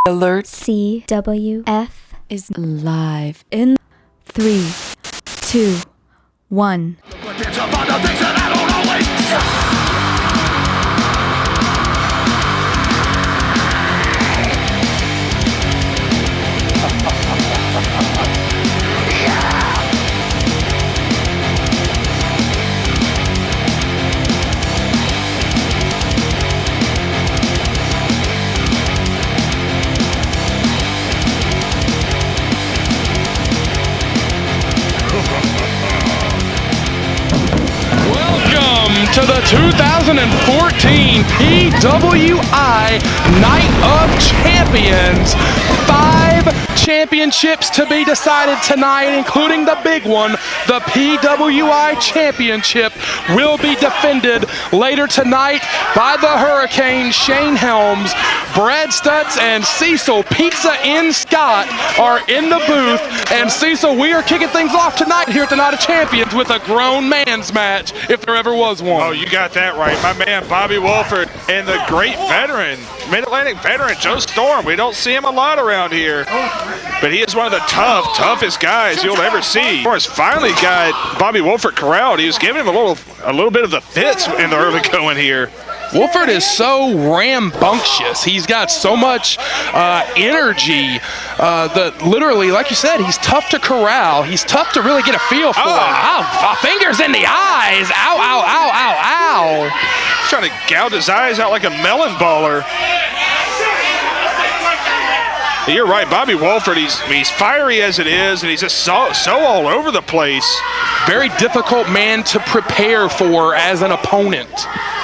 Alert. CWF is live in 3, 2, 1. To the 2014 PWI Night of Champions. 5 championships to be decided tonight, including the big one. The PWI Championship will be defended later tonight by the Hurricane Shane Helms. Brad Stutz and Cecil Pizza in Scott are in the booth. And Cecil, we are kicking things off tonight here at the Night of Champions with a grown man's match, if there ever was one. Oh, you got that right. My man Bobby Wohlfert and the great veteran, Mid-Atlantic veteran, Joe Storm. We don't see him a lot around here, but he is one of the toughest guys you'll ever see. Of course, finally got Bobby Wohlfert corralled. He was giving him a little bit of the fits in the early going here. Wohlfert is so rambunctious. He's got so much energy that literally, like you said, he's tough to corral. He's tough to really get a feel for. Fingers in the eyes. Ow, ow, ow, ow, ow. He's trying to gouge his eyes out like a melon baller. You're right, Bobby Wohlfert, he's fiery as it is, and he's just so all over the place. Very difficult man to prepare for as an opponent.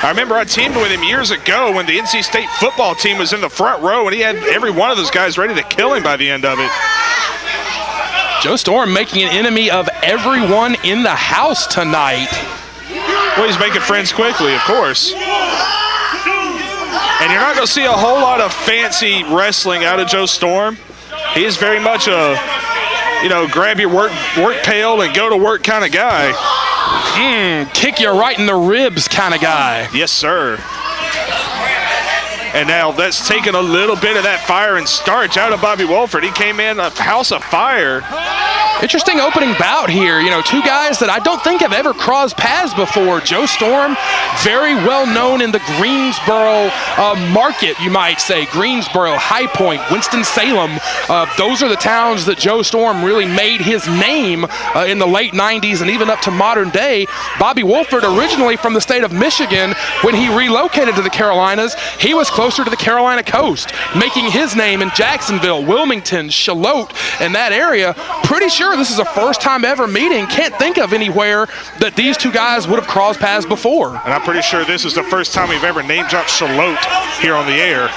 I remember I teamed with him years ago when the NC State football team was in the front row, and he had every one of those guys ready to kill him by the end of it. Joe Storm making an enemy of everyone in the house tonight. Well, he's making friends quickly, of course. And you're not going to see a whole lot of fancy wrestling out of Joe Storm. He is very much a, grab your work pail and go to work kind of guy. Kick you right in the ribs kind of guy. Yes, sir. And now that's taken a little bit of that fire and starch out of Bobby Wohlfert. He came in a house of fire. Interesting opening bout here. Two guys that I don't think have ever crossed paths before. Joe Storm, very well known in the Greensboro market, you might say. Greensboro, High Point, Winston-Salem. Those are the towns that Joe Storm really made his name in the late 90s and even up to modern day. Bobby Wohlfert, originally from the state of Michigan, when he relocated to the Carolinas, he was closer to the Carolina coast, making his name in Jacksonville, Wilmington, Charlotte, and that area. Pretty sure this is a first time ever meeting. Can't think of anywhere that these two guys would have crossed paths before. And I'm pretty sure this is the first time we've ever name dropped Charlotte here on the air.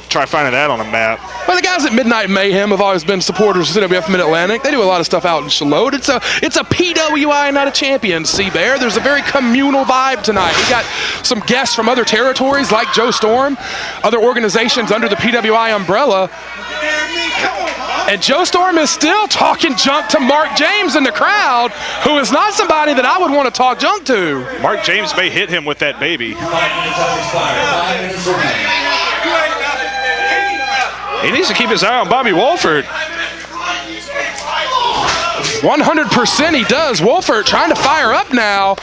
Try finding that on a map. Well, the guys at Midnight Mayhem have always been supporters of CWF Mid-Atlantic. They do a lot of stuff out in Charlotte. It's a PWI Night of Champions, C-Bear. There's a very communal vibe tonight. We got some guests from other territories like Joe Storm, other organizations under the PWI umbrella. And Joe Storm is still talking junk to Mark James in the crowd, who is not somebody that I would want to talk junk to. Mark James may hit him with that baby. He needs to keep his eye on Bobby Wohlfert. 100% he does. Wohlfert trying to fire up now.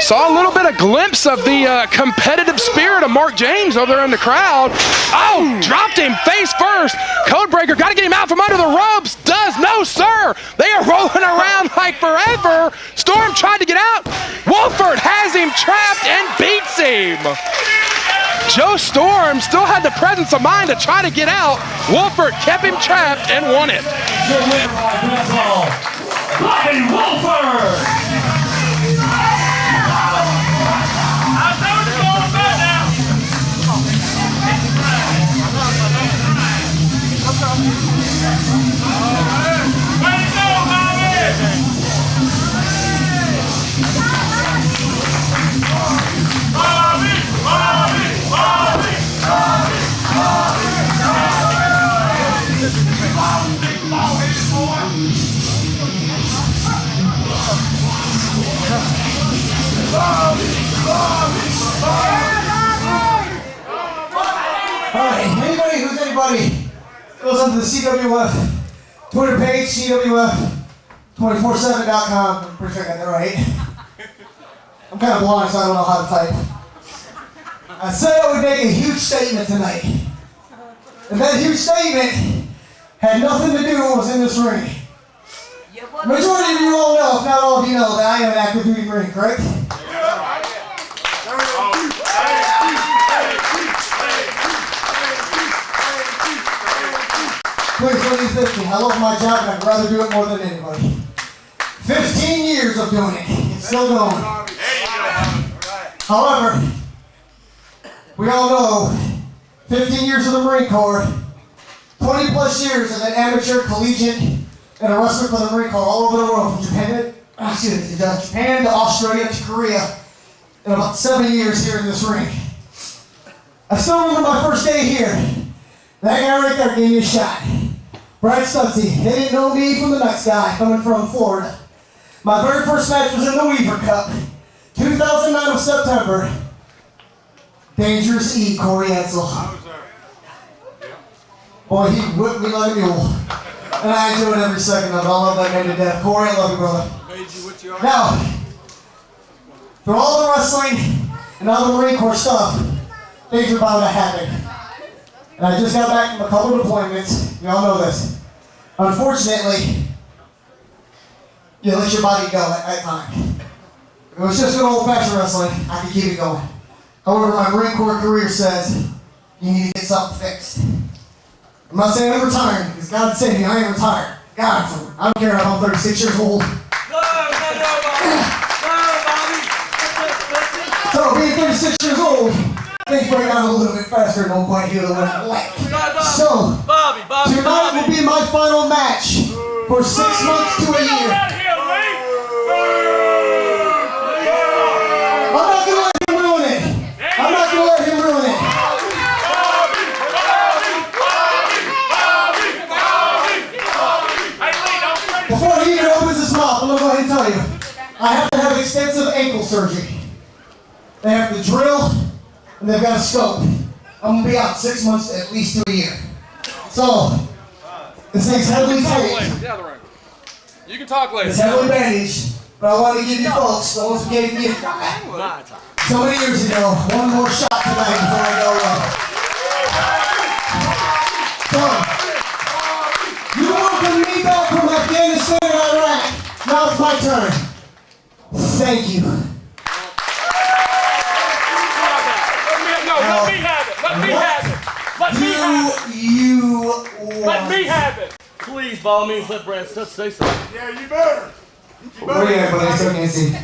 Saw a little bit of glimpse of the competitive spirit of Mark James over there in the crowd. Oh, dropped him face first. Codebreaker, got to get him out from under the ropes. Does, no sir. They are rolling around like forever. Storm tried to get out. Wohlfert has him trapped and beats him. Joe Storm still had the presence of mind to try to get out. Wohlfert kept him trapped and won it. Bobby Wohlfert! goes onto the CWF Twitter page, CWF247.com. I'm pretty sure I got that right. I'm kind of blind, so I don't know how to type. I said I would make a huge statement tonight. And that huge statement had nothing to do with what was in this ring. Majority of you all know, if not all of you know, that I am an active duty Marine, correct? Please don't you think me. I love my job and I'd rather do it more than anybody. 15 years of doing it. It's still going. However, we all know 15 years of the Marine Corps, 20 plus years as an amateur, collegiate, and a wrestler for the Marine Corps all over the world, from Japan to Australia to Korea, and about 7 years here in this ring. I still remember my first day here. That guy right there gave me a shot. Brad Stutzy. They didn't know me from the next guy coming from Florida. My very first match was in the Weaver Cup, 2009 of September. Dangerous E, Corey Ansel. Boy, he whipped me like a mule. And I enjoyed every second of it. I love that man to death. Corey, I love you, brother. Now, for all the wrestling and all the Marine Corps stuff, things are bound to happen. And I just got back from a couple of deployments. You all know this. Unfortunately, you let your body go at times. If it was just good old-fashioned wrestling, I could keep it going. However, my Marine Corps career says you need to get something fixed. I'm not saying I'm retiring, because God save me, I ain't retired. God, I don't care if I'm 36 years old. So, being 36 years old, things break down a little bit faster and don't quite heal the way I like. So, tonight will be my final match for 6 months to a year. I'm not going to let him ruin it. I'm not going to let him ruin it. Before he even opens his mouth, I'm going to go ahead and tell you, I have to have extensive ankle surgery. They have to drill, and they've got a scope. I'm going to be out 6 months at least to a year. So, this thing's heavily taped. You can talk later. It's heavily bandaged, but I want to give you folks, the ones who gave me so many years ago, one more shot tonight before I go away. So, you welcome me back from Afghanistan and Iraq. Now it's my turn. Thank you. Let me have it. Let me have it. Let me have it. Please, by all means, let Brad Stutz say something. Yeah, you better. Where you at, buddy? I still can't see.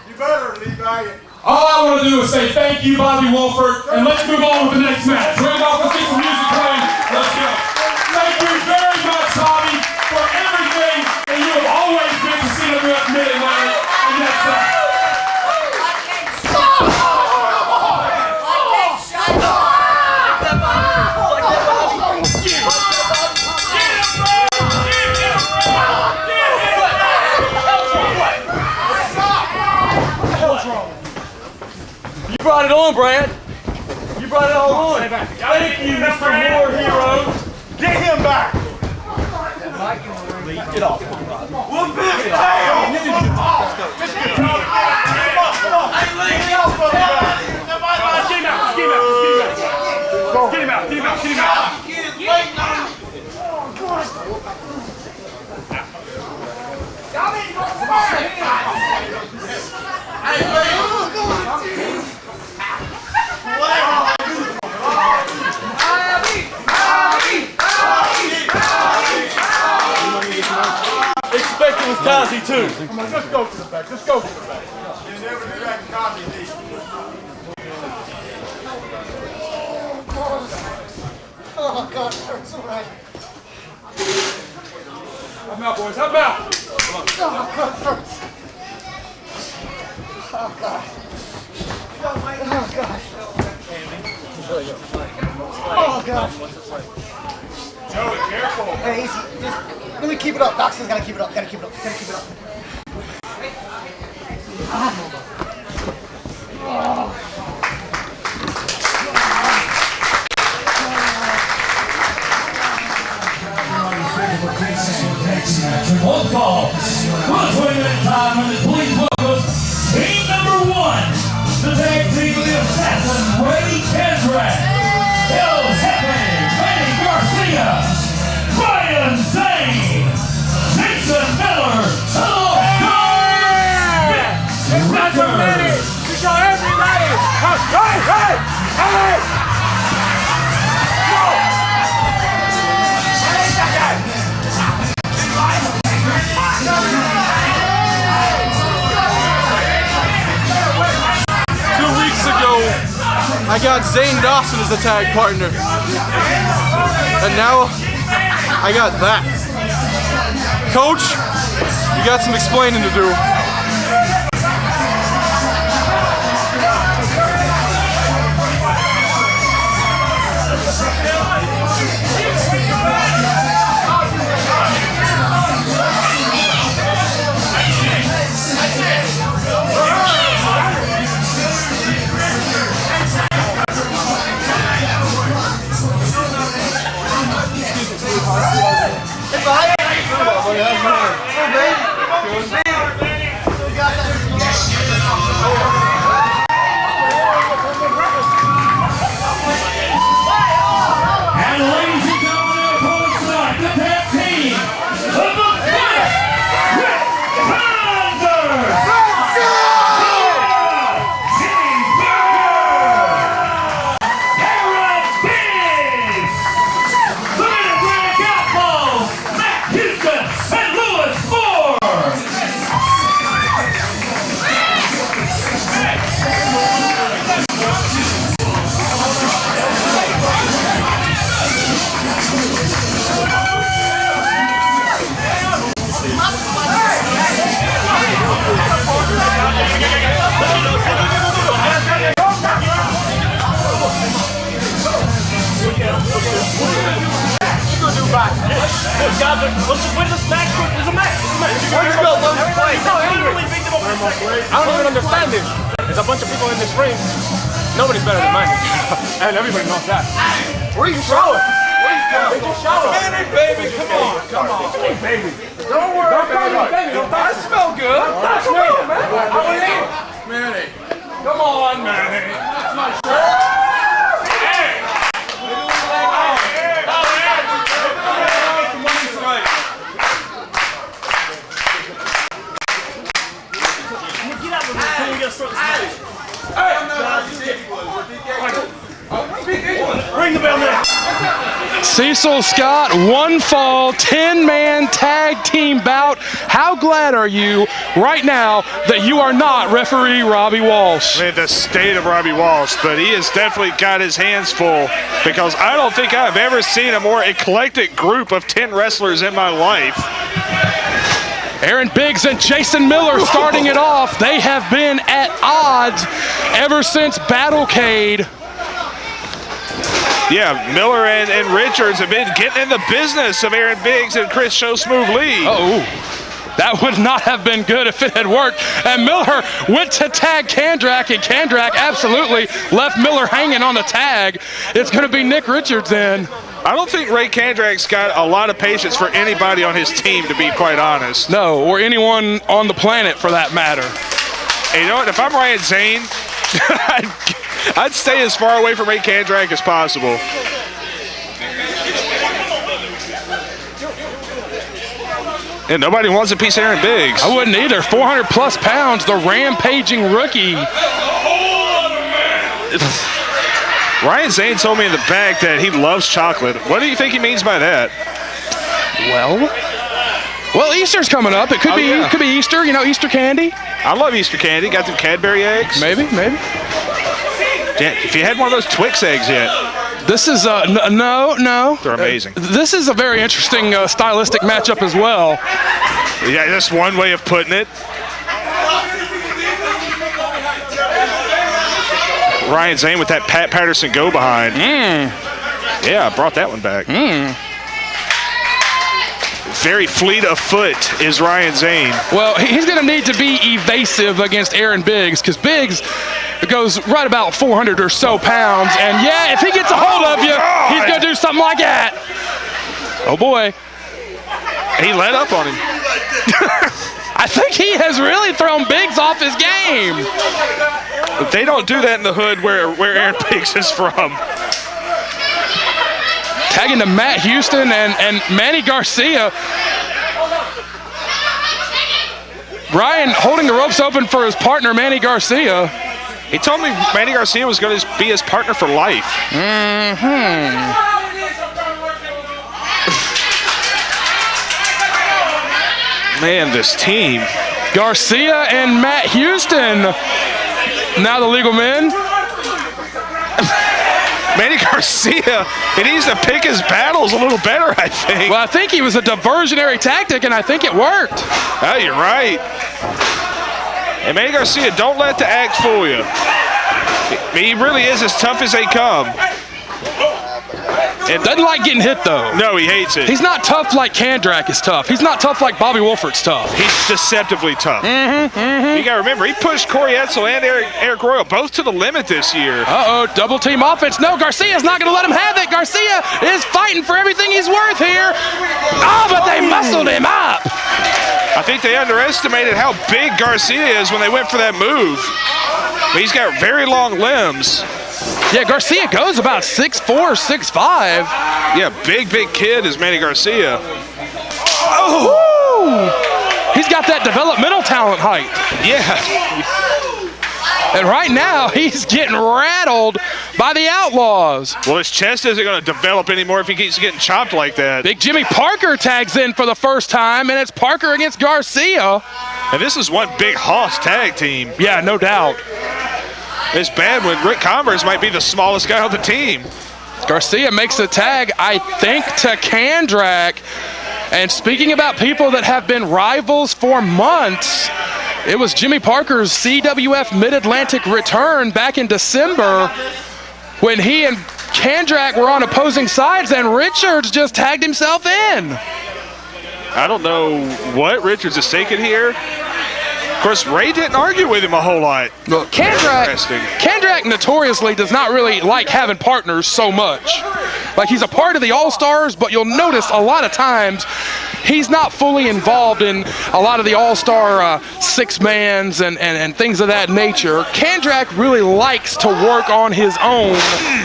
You better, Levi. All I want to do is say thank you, Bobby Wohlfert, and let's move on with the next match. Randolph, let's get some music playing. Let's go. Thank you very much, Bobby, for everything that you have always been to CWF Mid-Atlantic, and that's that. You brought it on, Brad. You brought it all on. Thank you, Mr. War Hero. Get him back. Get off. Whoop his tail. Let's get him. Hey, Lee, get off of him. Get him out. Get him out. Get him out. Get him out. Kids waiting on him. Hey, Lee. Expect it was Kazi too. Come on, just go to the back. Just go to the back. You never do that in Kazi. Oh, God, it hurts so bad. Help out, boys. Help out. Oh, God, it hurts. Oh, God. Oh, God. Oh, God. Joey, careful. Hey, easy. Just, let me keep it up. Doc says gotta keep it up. Gotta keep it up. Gotta keep it up. call. Let's wait a time when the police welcome team number 1, the tag team of the assassin, Kandrack, Jefe, Manny, Garcia, Zane, Jason Miller, I got Zane Dawson as the tag partner. And now I got that. Coach, you got some explaining to do. Let's just win this match. It's a match. I don't even understand this. There's a bunch of people in this ring. Nobody's better than Manny. And everybody knows that. Where are you showering? Manny, baby, come on. Hey, baby. Don't worry, baby. I smell good. That's me, man. How are you? Manny. Come on, Manny. That's my shirt. Ring the bell now. Cecil Scott, 1 fall, 10-man tag team bout. How glad are you right now that you are not referee Robbie Walsh? I mean, the state of Robbie Walsh, but he has definitely got his hands full because I don't think I've ever seen a more eclectic group of 10 wrestlers in my life. Aaron Biggs and Jason Miller starting it off. They have been at odds ever since Battlecade. Yeah, Miller and Richards have been getting in the business of Aaron Biggs and Chris Show Smoove Lee. Oh, that would not have been good if it had worked. And Miller went to tag Kandrack, and Kandrack absolutely left Miller hanging on the tag. It's going to be Nick Richards in. I don't think Ray Kandrack's got a lot of patience for anybody on his team, to be quite honest. No, or anyone on the planet for that matter. Hey, you know what? If I'm Ryan Zane, I'd stay as far away from Ray Kandrack as possible. And nobody wants a piece of Aaron Biggs. I wouldn't either. 400+ pounds, the rampaging rookie. Ryan Zane told me in the back that he loves chocolate. What do you think he means by that? Well, Easter's coming up. It could be yeah. Could be Easter, you know, Easter candy. I love Easter candy. Got them Cadbury eggs. Maybe. Yeah, if you had one of those Twix eggs yet. This is no. They're amazing. This is a very interesting stylistic matchup as well. Yeah, that's one way of putting it. Ryan Zane with that Pat Patterson go behind. Yeah, I brought that one back. Very fleet of foot is Ryan Zane. Well, he's going to need to be evasive against Aaron Biggs because Biggs goes right about 400 or so pounds. And yeah, if he gets a hold of you, he's going to do something like that. Oh boy. He let up on him. I think he has really thrown Biggs off his game. But they don't do that in the hood where Aaron Biggs is from. Tagging to Matt Houston and Manny Garcia. Ryan holding the ropes open for his partner, Manny Garcia. He told me Manny Garcia was going to be his partner for life. Man, this team. Garcia and Matt Houston. Now the legal men. Manny Garcia, he needs to pick his battles a little better, I think. Well, I think he was a diversionary tactic, and I think it worked. Oh, you're right. And Manny Garcia, don't let the act fool you. He really is as tough as they come. And doesn't like getting hit, though. No, he hates it. He's not tough like Kandrack is tough. He's not tough like Bobby Wohlfert's tough. He's deceptively tough. You got to remember, he pushed Corey Edsel and Aric Royal both to the limit this year. Uh-oh, double team offense. No, Garcia's not going to let him have it. Garcia is fighting for everything he's worth here. Oh, but they muscled him up. I think they underestimated how big Garcia is when they went for that move. But he's got very long limbs. Yeah, Garcia goes about 6'4", 6'5". Yeah, big kid is Manny Garcia. Oh! He's got that developmental talent height. Yeah. And right now, he's getting rattled by the Outlaws. Well, his chest isn't going to develop anymore if he keeps getting chopped like that. Big Jimmy Parker tags in for the first time, and it's Parker against Garcia. And this is one big Hoss tag team. Yeah, no doubt. It's bad when Rick Converse might be the smallest guy on the team. Garcia makes a tag, I think, to Kandrack. And speaking about people that have been rivals for months, it was Jimmy Parker's CWF Mid-Atlantic return back in December when he and Kandrack were on opposing sides, and Richards just tagged himself in. I don't know what Richards is thinking here. Of course, Ray didn't argue with him a whole lot. Look, Kandrack notoriously does not really like having partners so much. Like, he's a part of the All-Stars, but you'll notice a lot of times he's not fully involved in a lot of the All-Star six-mans and things of that nature. Kandrack really likes to work on his own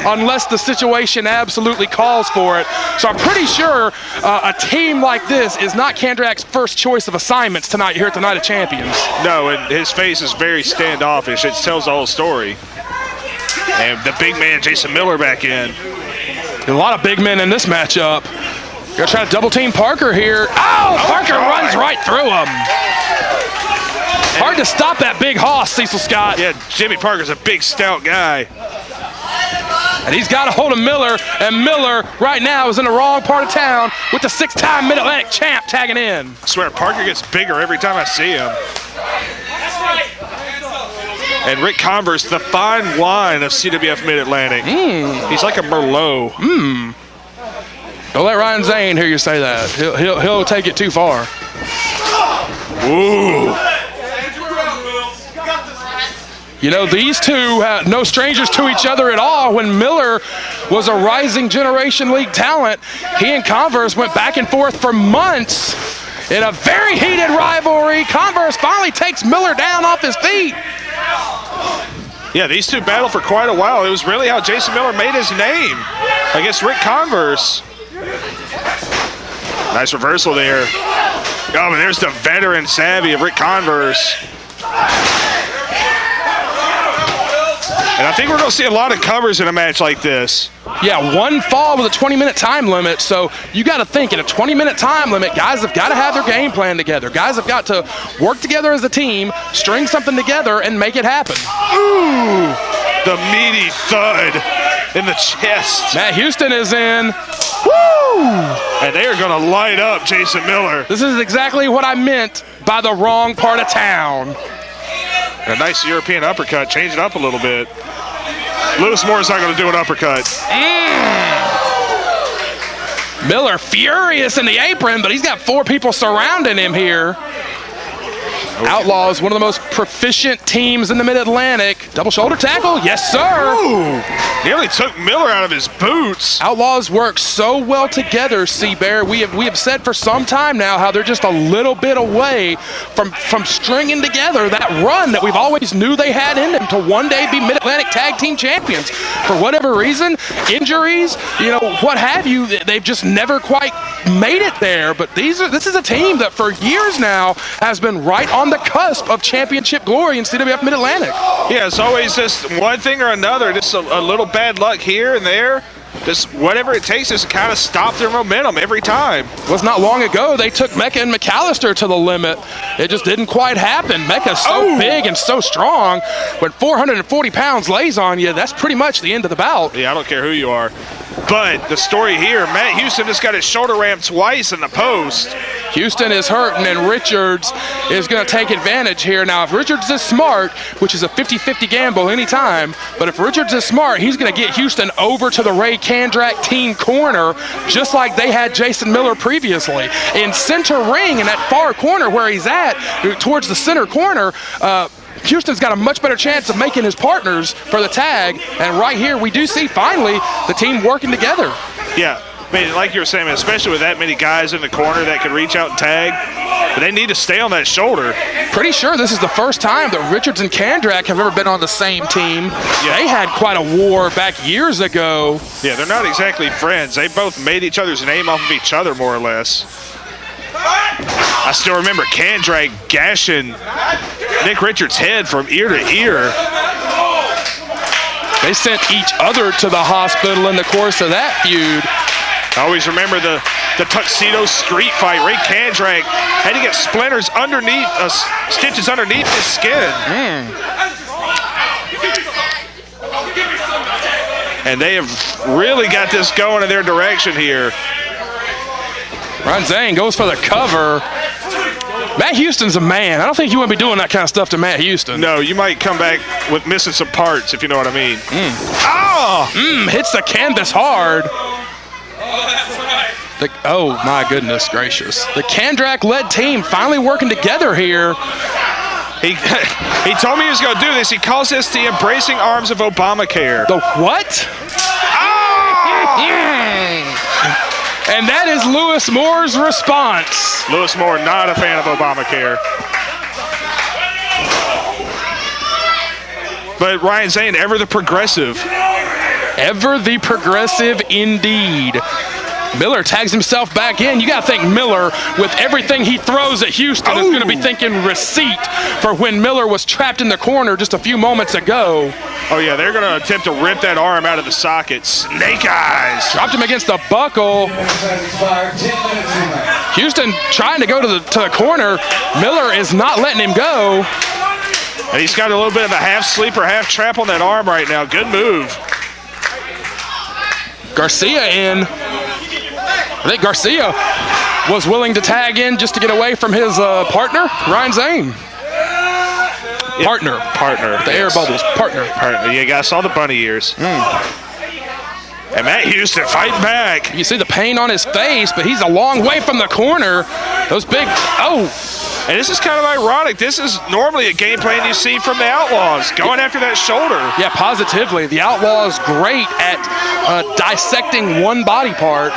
unless the situation absolutely calls for it. So I'm pretty sure a team like this is not Kandrack's first choice of assignments tonight here at the Night of Champions. No, and his face is very standoffish. It tells the whole story. And the big man, Jason Miller, back in. A lot of big men in this matchup. Gonna try to double team Parker here. Oh, Parker runs right through him. Hard to stop that big hoss, Cecil Scott. Yeah, Jimmy Parker's a big, stout guy. And he's got a hold of Miller, and Miller right now is in the wrong part of town with the six-time Mid-Atlantic champ tagging in. I swear, Parker gets bigger every time I see him. And Rick Converse, the fine wine of CWF Mid-Atlantic. He's like a Merlot. Don't let Ryan Zane hear you say that. He'll take it too far. Ooh. You know, these two, no strangers to each other at all. When Miller was a rising Generation League talent, he and Converse went back and forth for months in a very heated rivalry. Converse finally takes Miller down off his feet. Yeah, these two battled for quite a while. It was really how Jason Miller made his name against Rick Converse. Nice reversal there. Oh, but there's the veteran savvy of Rick Converse. And I think we're going to see a lot of covers in a match like this. Yeah, one fall with a 20-minute time limit, so you got to think in a 20-minute time limit, guys have got to have their game plan together. Guys have got to work together as a team, string something together, and make it happen. Ooh, the meaty thud in the chest. Matt Houston is in. Woo! And they are going to light up Jason Miller. This is exactly what I meant by the wrong part of town. A nice European uppercut, change it up a little bit. Lewis Moore's not going to do an uppercut. Miller furious in the apron, but he's got four people surrounding him here. Outlaws, one of the most proficient teams in the Mid-Atlantic. Double shoulder tackle, yes sir. Ooh, nearly took Miller out of his boots. Outlaws work so well together, C-Bear. We have said for some time now how they're just a little bit away from stringing together that run that we've always knew they had in them to one day be Mid-Atlantic Tag Team Champions. For whatever reason, injuries, what have you, they've just never quite made it there. But this is a team that for years now has been right on the cusp of championship glory in CWF Mid-Atlantic. Yeah, it's always just one thing or another, just a little bad luck here and there. Just whatever it takes just to kind of stop their momentum every time. It was not long ago they took Mecha and McAllister to the limit. It just didn't quite happen. Mecha's so big and so strong. When 440 pounds lays on you, that's pretty much the end of the bout. Yeah, I don't care who you are. But the story here, Matt Houston just got his shoulder rammed twice in the post. Houston is hurting, and Richards is going to take advantage here. Now, if Richards is smart, which is a 50-50 gamble anytime, but if Richards is smart, he's going to get Houston over to the Ray Kandrack team corner, just like they had Jason Miller previously. In center ring, in that far corner where he's at, towards the center corner, Houston's got a much better chance of making his partners for the tag, and right here we do see finally the team working together. Yeah, I mean, like you were saying, especially with that many guys in the corner that could reach out and tag, but they need to stay on that shoulder. Pretty sure this is the first time that Richards and Kandrack have ever been on the same team. Yeah. They had quite a war back years ago. Yeah, they're not exactly friends. They both made each other's name off of each other, more or less. I still remember Kandrack gashing Nick Richards' head from ear to ear. They sent each other to the hospital in the course of that feud. I always remember the Tuxedo Street fight. Ray Kandrack had to get splinters underneath, stitches underneath his skin. And they have really got this going in their direction here. Zane goes for the cover. Matt Houston's a man. I don't think you want to be doing that kind of stuff to Matt Houston. No, you might come back with missing some parts, if you know what I mean. Hits the canvas hard. Oh, my goodness gracious. The Kandrack-led team finally working together here. He told me he was going to do this. He calls this the embracing arms of Obamacare. The what? And that is Lewis Moore's response. Lewis Moore, not a fan of Obamacare. But Ryan Zane, ever the progressive. Ever the progressive indeed. Miller tags himself back in. You got to think Miller, with everything he throws at Houston, is going to be thinking receipt for when Miller was trapped in the corner just a few moments ago. Oh, yeah, they're going to attempt to rip that arm out of the socket. Snake eyes. Dropped him against the buckle. Houston trying to go to the corner. Miller is not letting him go. And he's got a little bit of a half sleeper, half trap on that arm right now. Good move. Garcia in. I think Garcia was willing to tag in just to get away from his partner, Ryan Zane. Partner. The air bubbles. Partner. Yeah, guys saw the bunny ears. And Matt Houston fighting back. You see the pain on his face, but he's a long way from the corner. Those big, And this is kind of ironic. This is normally a game plan you see from the Outlaws, going after that shoulder. Yeah, positively. The Outlaws great at dissecting one body part.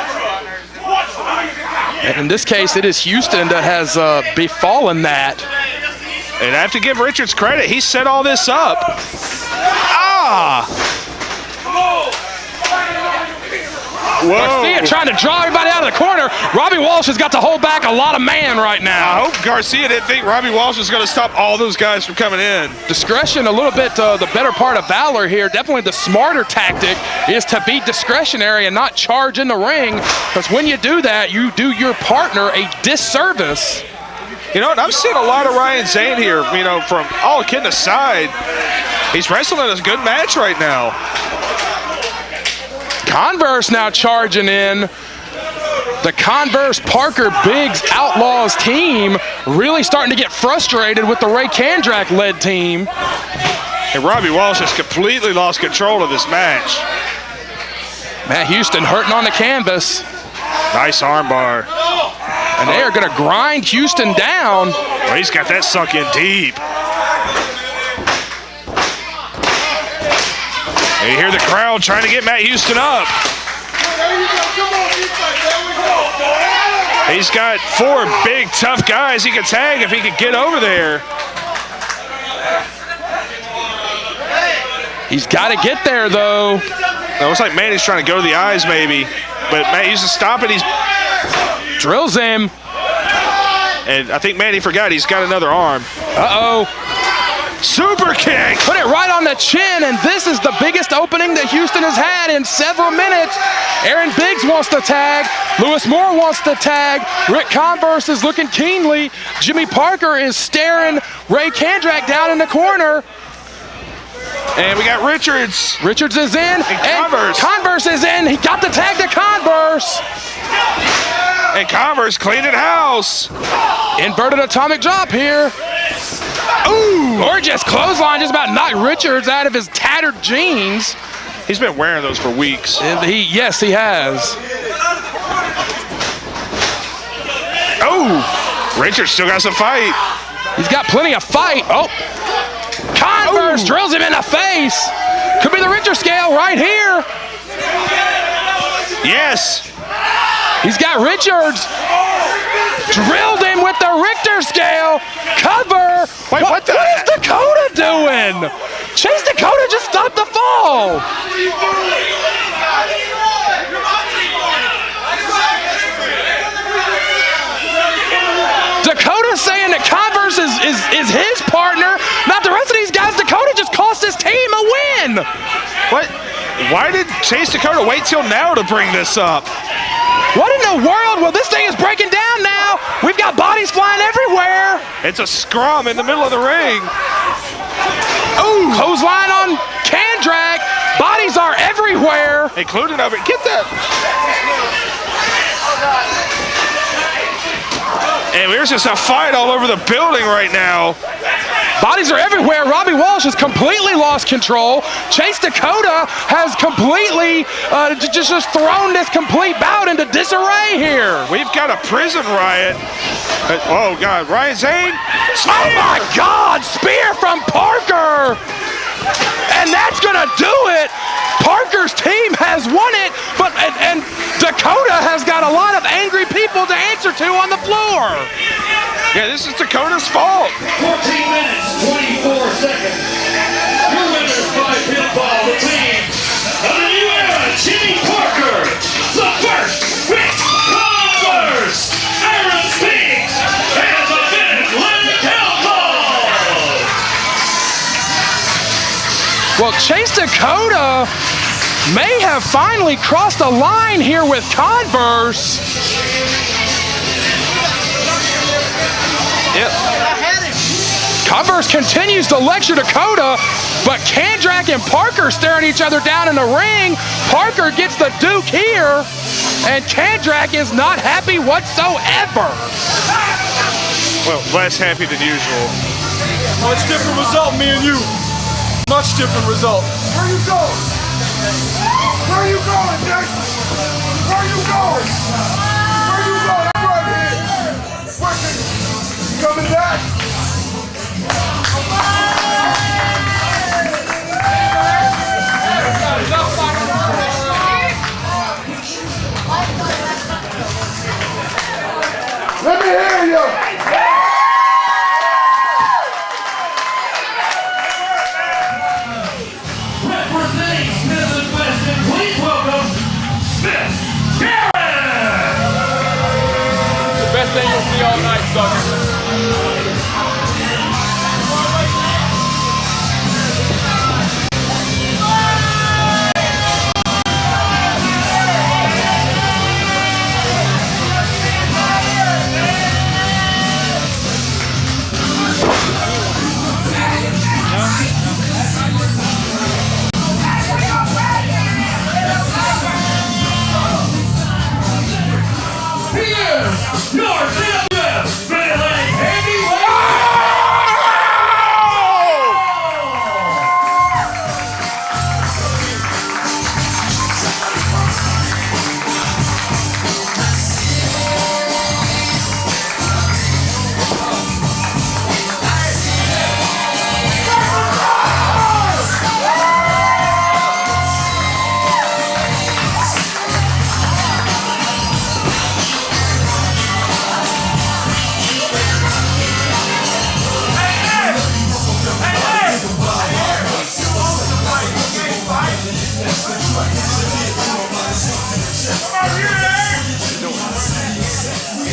And in this case, it is Houston that has befallen that. And I have to give Richards credit. He set all this up. Whoa. Garcia trying to draw everybody out of the corner. Robbie Walsh has got to hold back a lot of man right now. I hope Garcia didn't think Robbie Walsh was going to stop all those guys from coming in. Discretion, a little bit the better part of valor here. Definitely the smarter tactic is to be discretionary and not charge in the ring, because when you do that, you do your partner a disservice. You know what? I'm seeing a lot of Ryan Zane here, from all kidding aside. He's wrestling a good match right now. Converse now charging in. The Converse Parker Biggs Outlaws team really starting to get frustrated with the Ray Kandrack-led team. And Robbie Walsh has completely lost control of this match. Matt Houston hurting on the canvas. Nice armbar. And they are going to grind Houston down. Oh, he's got that sunk in deep. And you hear the crowd trying to get Matt Houston up. He's got 4 big, tough guys he could tag if he could get over there. He's got to get there, though. It looks like Manny's trying to go to the eyes, maybe. But Matt Houston stop it. He drills him. And I think Manny forgot he's got another arm. Uh-oh. Super kick! Put it right on the chin, and this is the biggest opening that Houston has had in several minutes. Aaron Biggs wants to tag. Lewis Moore wants to tag. Rick Converse is looking keenly. Jimmy Parker is staring Ray Kandrack down in the corner. And we got Richards. Richards is in. And Converse is in. He got the tag to Converse. And Converse cleaned it house. Inverted atomic drop here. Ooh, gorgeous clothesline, just about knocked Richards out of his tattered jeans. He's been wearing those for weeks. Yes, he has. Oh, Richards still got some fight. He's got plenty of fight. Oh, Converse drills him in the face. Could be the Richter scale right here. Yes. He's got Richards. Drilled him with the Richter scale. Cover. Wait, what is Dakota doing? Chase Dakota just stopped the fall. Dakota saying that Converse is his partner, not the rest of these guys. Dakota just cost his team a win. What? Why did Chase Dakota wait till now to bring this up? What in the world? Well, this thing is breaking down now. We've got bodies flying everywhere. It's a scrum in the middle of the ring. Ooh, clothesline on Kandrack. Bodies are everywhere. Including over. Get that. And there's just a fight all over the building right now. Bodies are everywhere. Robbie Walsh has completely lost control. Chase Dakota has completely just thrown this complete bout into disarray here. We've got a prison riot. Oh, God. Ryan Zane. Spear. Oh, my God. Spear from Parker. And that's going to do it. Parker's team has won it, but and Dakota has got a lot of angry people to answer to on the floor. Yeah, this is Dakota's fault. 14 minutes, 24 seconds. Your winners by pinfall, the team of the new era, Jimmy Parker, the first Rick Converse, Aaron Biggs, and the Mid-Atlantic Outlaws. Well, Chase Dakota may have finally crossed a line here with Converse. Yep. Converse continues to lecture Dakota, but Kandrack and Parker staring each other down in the ring. Parker gets the Duke here, and Kandrack is not happy whatsoever. Well, less happy than usual. Much different result, me and you. Much different result. Where you going? Where you going, Jason? Where you going? Where you going? I'm right here. Working. You coming back? Let me hear you. Representing Smith and Weston, please welcome Smith Garrett. The best thing you'll see all night, sucker. Your CWF Mid-Atlantic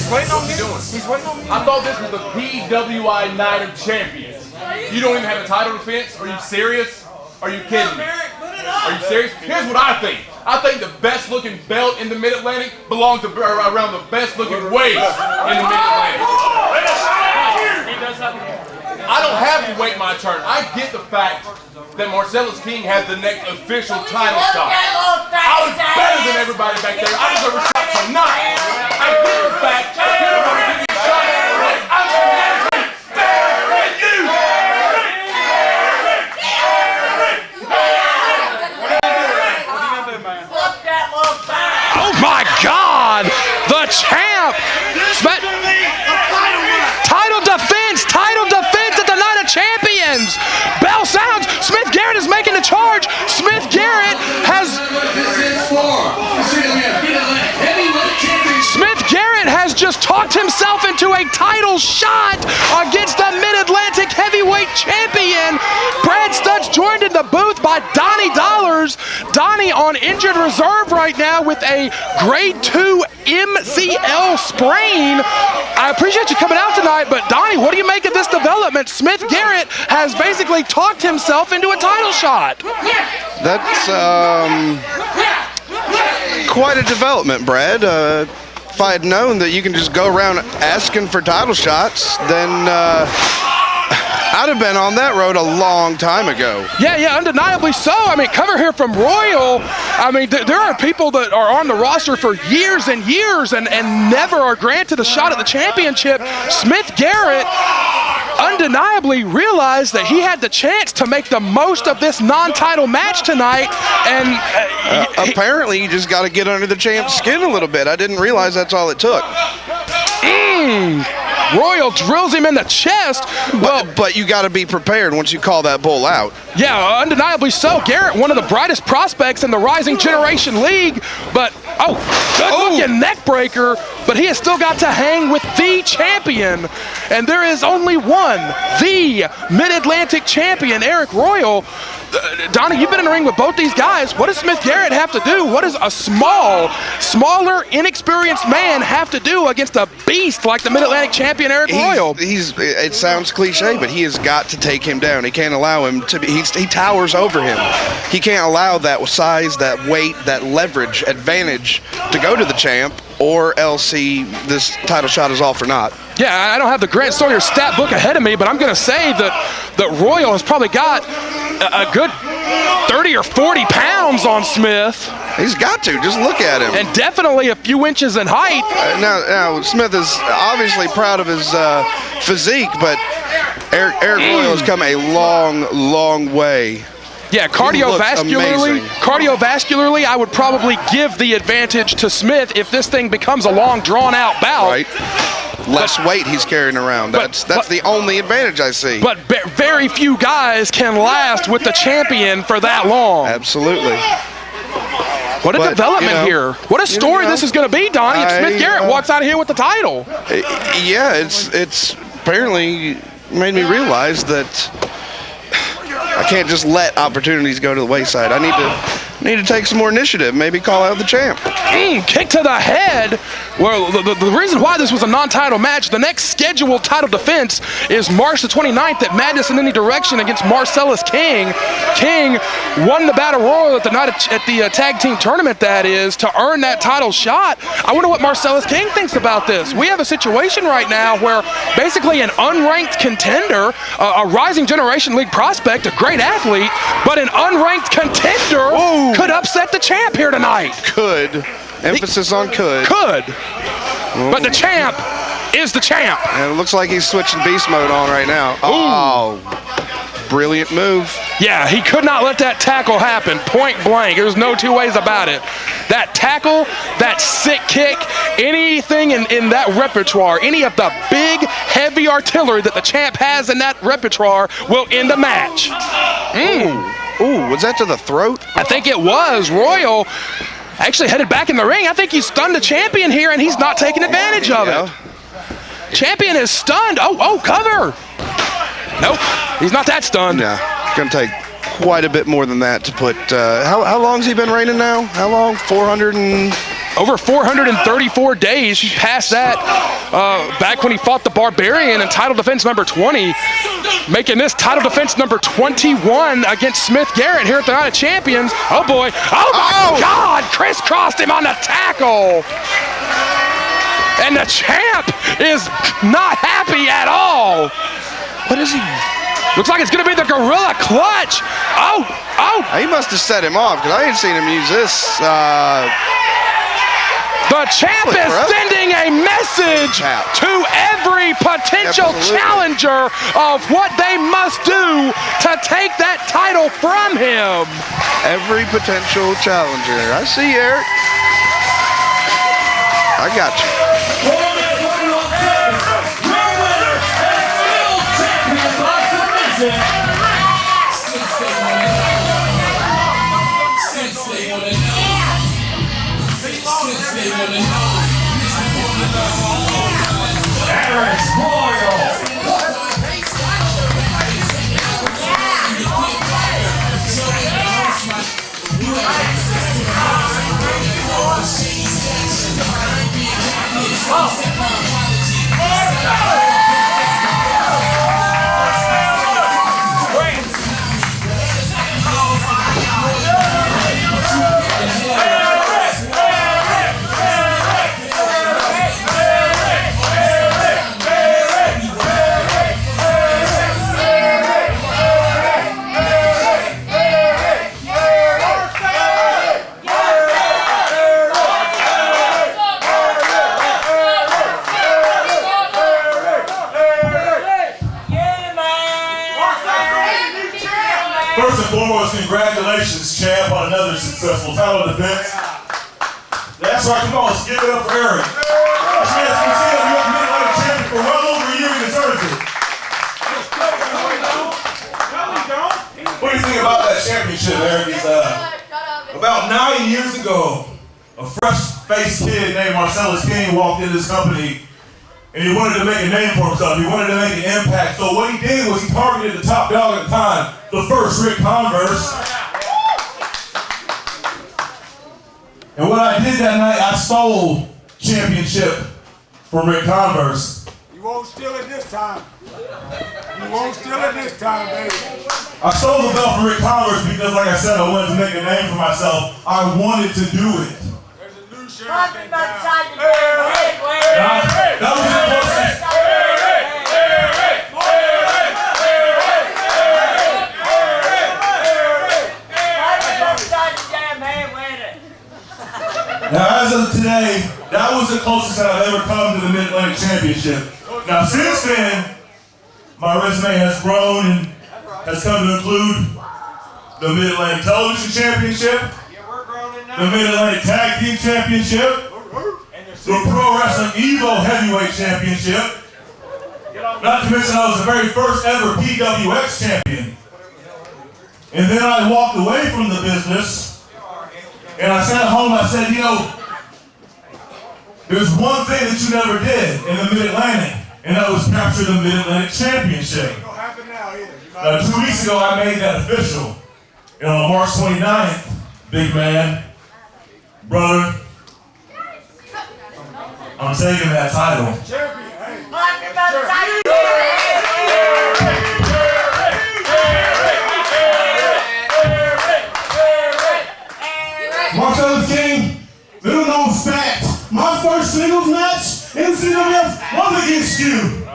He's waiting on me. He's waiting on me. I thought this was the PWI Night of Champions. You don't even have a title defense? Are you serious? Are you kidding me? Are you serious? Here's what I think. I think the best looking belt in the Mid-Atlantic belongs to around the best looking waist in the Mid-Atlantic. I don't have to wait my turn. I get the fact that Marcellus King has the next official title shot. I was better than everybody back there. I deserve a shot tonight. I get the fact that everybody gives me a shot. I'm Oh my God! The champ! Title defense at the Night of Champions! Bell sounds! Smith Garrett is making the charge! Smith Garrett has just talked himself into a title shot against the Mid-Atlantic Heavyweight Champion. Brad Stutz joined in the booth by Donnie Dollars. Donnie on injured reserve right now with a grade 2 MCL sprain. I appreciate you coming out tonight, but Donnie, what do you make of this development? Smith Garrett has basically talked himself into a title shot. That's quite a development, Brad. If I had known that you can just go around asking for title shots, then I'd have been on that road a long time ago. Yeah, undeniably so. I mean, cover here from Royal. I mean, there are people that are on the roster for years and years and never are granted a shot at the championship. Smith Garrett undeniably realized that he had the chance to make the most of this non-title match tonight, and apparently you just got to get under the champ's skin a little bit. I didn't realize that's all it took. Royal drills him in the chest. But you got to be prepared once you call that bull out. Yeah, undeniably so. Garrett, one of the brightest prospects in the Rising Generation League, but good-looking neck breaker, but he has still got to hang with the champion, and there is only one, the Mid-Atlantic champion, Arik Royal. Donnie, you've been in the ring with both these guys. What does Smith Garrett have to do? What does a smaller, inexperienced man have to do against a beast like the Mid-Atlantic champion, Arik Royal? It sounds cliche, but he has got to take him down. He can't allow him to be, he towers over him. He can't allow that size, that weight, that leverage advantage to go to the champ, or else this title shot is all for naught. Yeah, I don't have the Grant Sawyer stat book ahead of me, but I'm going to say that Royal has probably got a good 30 or 40 pounds on Smith. He's got to. Just look at him. And definitely a few inches in height. Now, Smith is obviously proud of his physique, but Arik Royal has come a long, long way. Yeah, cardiovascularly, I would probably give the advantage to Smith if this thing becomes a long, drawn-out bout. Right. Less weight he's carrying around. That's the only advantage I see. But very few guys can last with the champion for that long. Absolutely. What a development here. What a story this is going to be, Donnie, if Smith Garrett walks out of here with the title. Yeah, it's apparently made me realize that I can't just let opportunities go to the wayside. I need to take some more initiative, maybe call out the champ. Kick to the head. Well, the reason why this was a non-title match, the next scheduled title defense is March the 29th at Madness in Any Direction against Marcellus King. King won the Battle Royal at the tag team tournament, that is, to earn that title shot. I wonder what Marcellus King thinks about this. We have a situation right now where basically an unranked contender, a Rising Generation League prospect, a great athlete, but an unranked contender could upset the champ here tonight. Could. Emphasis on could. Could. But the champ is the champ. And it looks like he's switching beast mode on right now. Oh, brilliant move. Yeah, he could not let that tackle happen, point blank. There's no two ways about it. That tackle, that sick kick, anything in that repertoire, any of the big, heavy artillery that the champ has in that repertoire will end the match. Ooh, was that to the throat? I think it was. Royal actually headed back in the ring. I think he's stunned the champion here, and he's not taking advantage of it. Champion is stunned. Oh, cover. Nope, he's not that stunned. Yeah, it's going to take quite a bit more than that to put, how long's he been reigning now? How long? 400 and... over 434 days. He passed that back when he fought the Barbarian in title defense number 20, making this title defense number 21 against Smith Garrett here at the Night of Champions. Oh boy, oh my God, crisscrossed him on the tackle. And the champ is not happy at all. What is he? Looks like it's gonna be the Gorilla Clutch. Oh. He must have set him off because I ain't seen him use this. The champ is sending a message to every potential challenger of what they must do to take that title from him. Every potential challenger. I see you, Aric. I got you. Congratulations, champ, on another successful title defense. That's right, come on, let's give it up for Aric. As you can see, you have been Night of Champions for well over a year, he deserves it. What do you think about that championship, Aric? About 9 years ago, a fresh-faced kid named Marcellus King walked into this company and he wanted to make a name for himself. He wanted to make an impact. So what he did was he targeted the top dog at the time, the first Rick Converse. And what I did that night, I stole championship from Rick Converse. You won't steal it this time. You won't steal it this time, baby. I stole the belt from Rick Converse because, like I said, I wanted to make a name for myself. I wanted to do it. There's a new sheriff in town. That was the closest. Now, as of today, that was the closest that I've ever come to the Mid-Atlantic Championship. Now, since then, my resume has grown and has come to include the Mid-Atlantic Television Championship, the Mid-Atlantic Tag Team Championship, the Pro Wrestling Evo Heavyweight Championship, not to mention I was the very first ever PWX champion. And then I walked away from the business, and I sat home and I said, you know, there's one thing that you never did in the Mid-Atlantic, and that was capture the Mid-Atlantic Championship. 2 weeks ago, I made that official. And on March 29th, big man, brother, I'm taking that title. Marcellus King, little known fact, my first singles match in CWF was against you.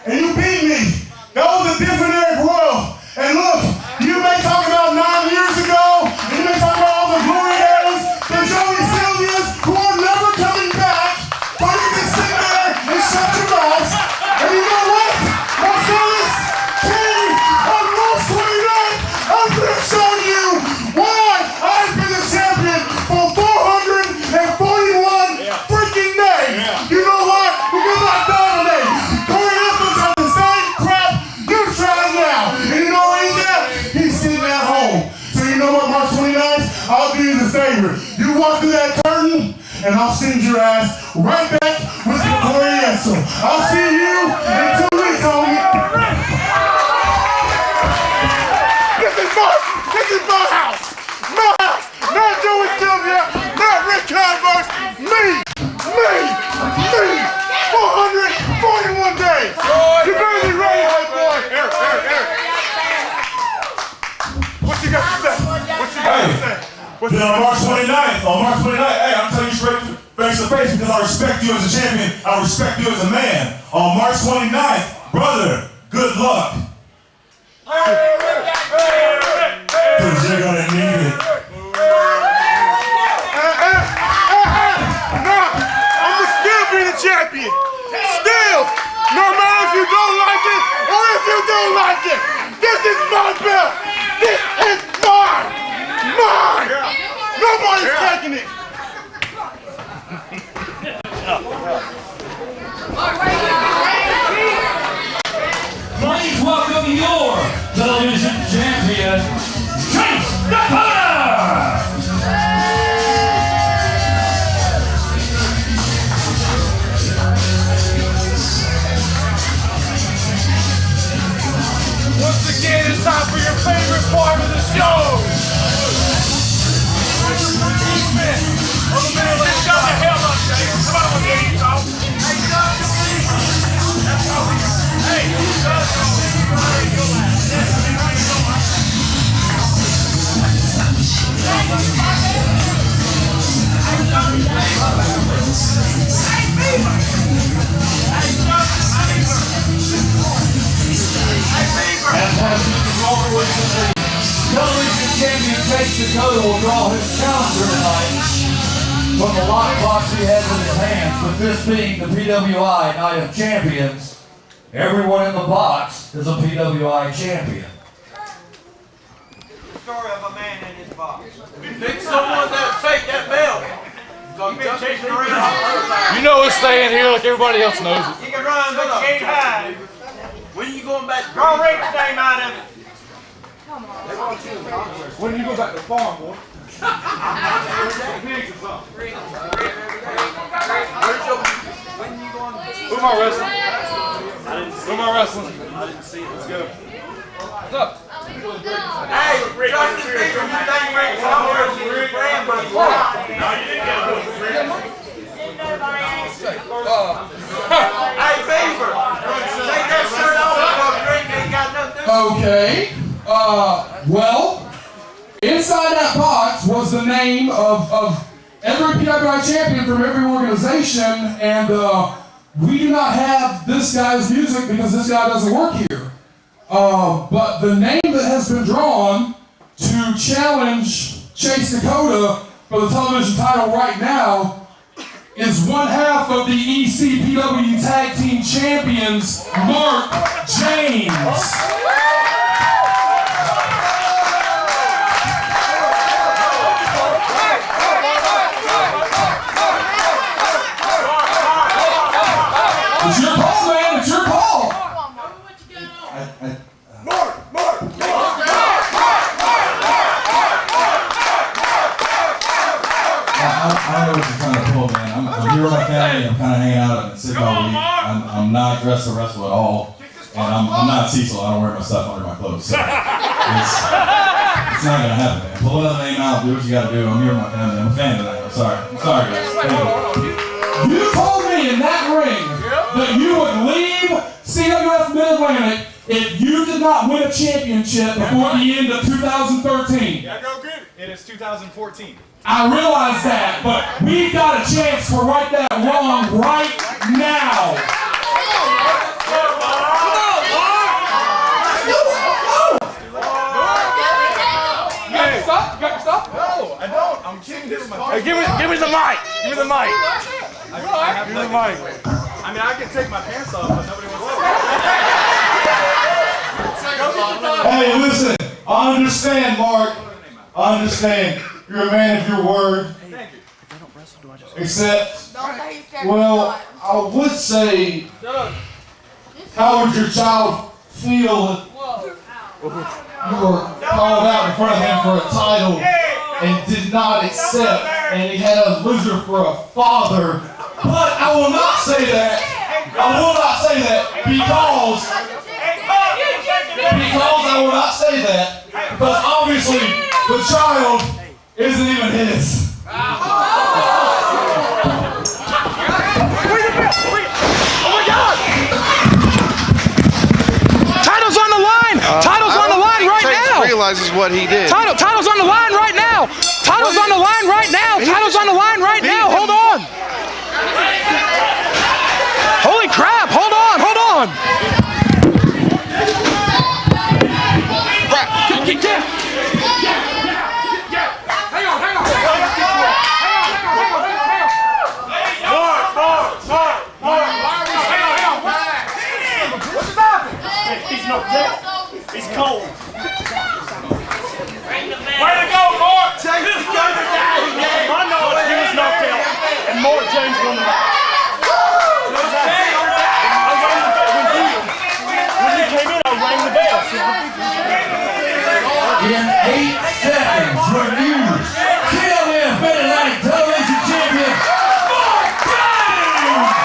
And you beat me. That was a different Aric world. And look, you may talk about 9 years ago, and you may talk about all the glory days, the Joey Sylvias who are never coming back, but you can sit there and shut your mouth. And you know what? Marcellus King on March 29th, I'm going to show you why I've been the champion for 441 freaking days. You know what? Because I dominate. Corey Evans has the same crap you try now. And you know where he's at? He's sitting at home. So you know what, March 29th? I'll do you the favor. You walk through that curtain, and I'll send your ass right back with the Corey Evans. I'll see you in 2 weeks, homie. This is my house. My house. Not Joey Sylvia, not Rick Converse, then on March 29th, hey, I'm telling you straight face to face because I respect you as a champion. I respect you as a man. On March 29th, brother, good luck. Because you're going to need it. I'ma still be the champion. Still, no matter if you don't like it or if you do like it. This is my belt. This is mine. Mine. Nobody's taking it. Please welcome your television champion, Dakota! Once again, it's time for your favorite part of the show. Shut the hell up, Jake. Come on, there you go. Hey, Television champion Dakota will draw his challenger tonight from the lockbox he has in his hands. With this being the PWI Night of Champions, everyone in the box is a PWI champion. the story of a man in his box. Pick someone that'll take that belt. You know it's staying here like everybody else knows it. You can run, but you can't hide. When are you going back? Draw Rick's name out of it. When do you go back to the farm, boy? Who am I wrestling? Who am I wrestling? I didn't see it. Let's go. What's up? Hey, Justin, you think Rick's somewhere in your friend, but you won't. No, you didn't get it. Hey, Beaver, take that shirt off because Rick ain't got nothing to do. Okay. Well, inside that box was the name of every PWI champion from every organization, and we do not have this guy's music because this guy doesn't work here. But the name that has been drawn to challenge Dakota for the television title right now is one half of the ECPW Tag Team Champions, Mark James. It's your call, man. It's your call. I don't know what you're trying to pull, man. I'm here with my family. I'm kind of hanging out and sick all week. I'm not dressed to wrestle at all, and I'm not Cecil. I don't wear my stuff under my clothes. So it's not gonna happen, man. Pull another name out. Do what you gotta do. I'm here with my family. I'm a fan tonight. I'm sorry, guys. Thank you. You told me in that ring that you would leave CWF Mid-Atlantic if you did not win a championship before the end of 2013. Yeah, go good. It is 2014. I realize that, but we've got a chance to right that wrong right now. You got your stuff? You got your stuff? No, I don't. I'm kidding. Hey, give me the mic. Give me the mic. Give me the mic. I mean, I can take my pants off, but nobody wants to. Hey, listen, I understand, Mark. I understand. You're a man of your word. Thank you. Except, well, I would say, how would your child feel if you were called out in front of him for a title and did not accept, and he had a loser for a father? But I will not say that. I will not say that because I will not say that because obviously the child isn't even his. Title's on the line! Title's on the line right now! Realizes what he did. Title's on the line right now! Title's on the line right now. Title's on the line right now. Hold on. Holy crap. Hold on. Hold on. He's cold. Way to go, Mark! James is going down. My knowledge, he was knocked out, and Mark James won the match. When you came in, I rang the bell. In 8 seconds, your new CWF Mid-Atlantic Television Champion, Mark James!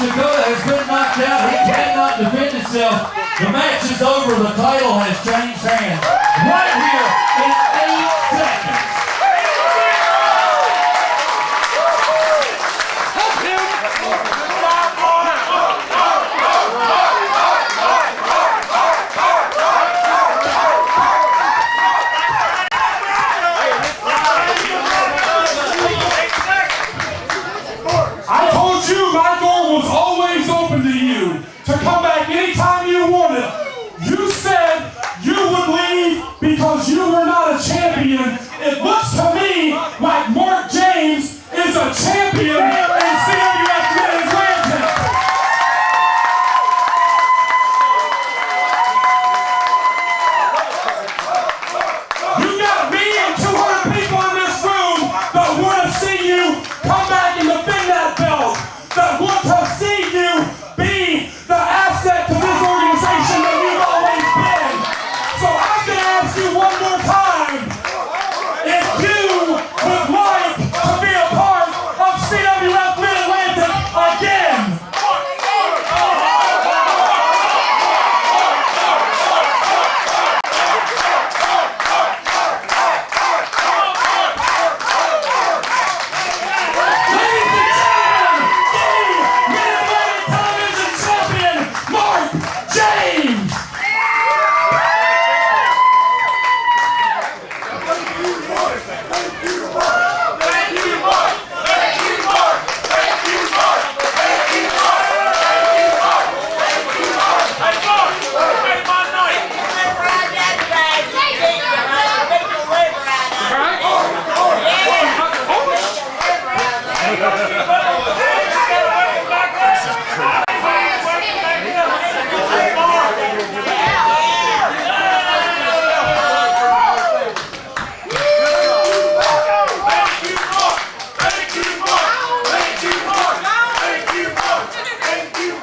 Dakota has been knocked out. He cannot defend himself. The match is over. The title has changed hands. Right here in 8 seconds. I told you my door was always open to you to come back anytime you wanted. You said you would leave because you were not a champion. It looks to me like Mark James is a champion in CWF Mid-Atlantic. You got me and 200 people in this room that want to see you come back and defend that belt, that want to see you be the asset to this organization that you've always been. So I'm going to ask you one more time, if you would like to be a part of CWF Mid-Atlantic again.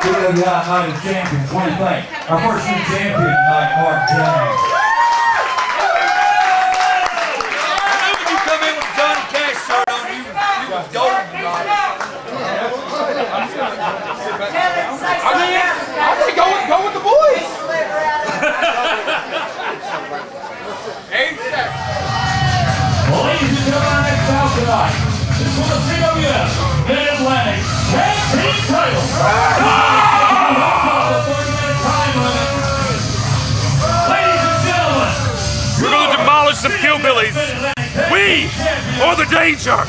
PWI Night of Champions. What do you think? Our first new champion tonight, Mark James. When you come in with Johnny Cash shirt on, you was golden tonight. I think go with the boys. 8 seconds. Ladies and gentlemen, our next bout tonight is for the CWF Mid-Atlantic Tag Team title. Ladies and gentlemen, we're going to demolish some Killbillies. We are the danger.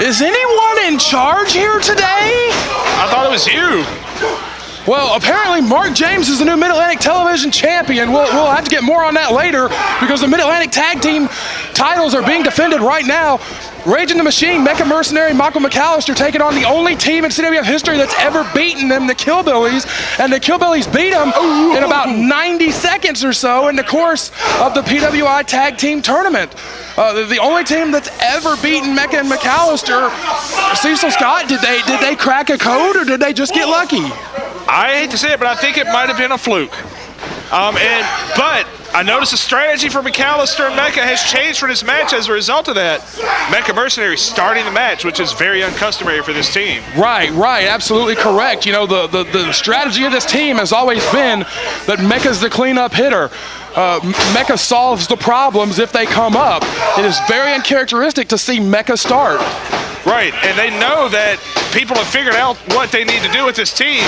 Is anyone in charge here today? I thought it was you. Well, apparently Mark James is the new Mid-Atlantic Television Champion. We'll have to get more on that later because the Mid-Atlantic Tag Team titles are being defended right now. Raging the Machine, Mecha Mercenary, Michael McAllister taking on the only team in CWF history that's ever beaten them, the Killbillies. And the Killbillies beat them in about 90 seconds or so in the course of the PWI Tag Team Tournament. The only team that's ever beaten Mecha and McAllister. Cecil Scott, did they crack a code or did they just get lucky? I hate to say it, but I think it might have been a fluke. But I noticed the strategy for McAllister and Mecha has changed for this match as a result of that. Mecha Mercenary starting the match, which is very uncustomary for this team. Right, absolutely correct. You know, the strategy of this team has always been that Mecha's the cleanup hitter. Mecha solves the problems if they come up. It is very uncharacteristic to see Mecha start. Right, and they know that people have figured out what they need to do with this team.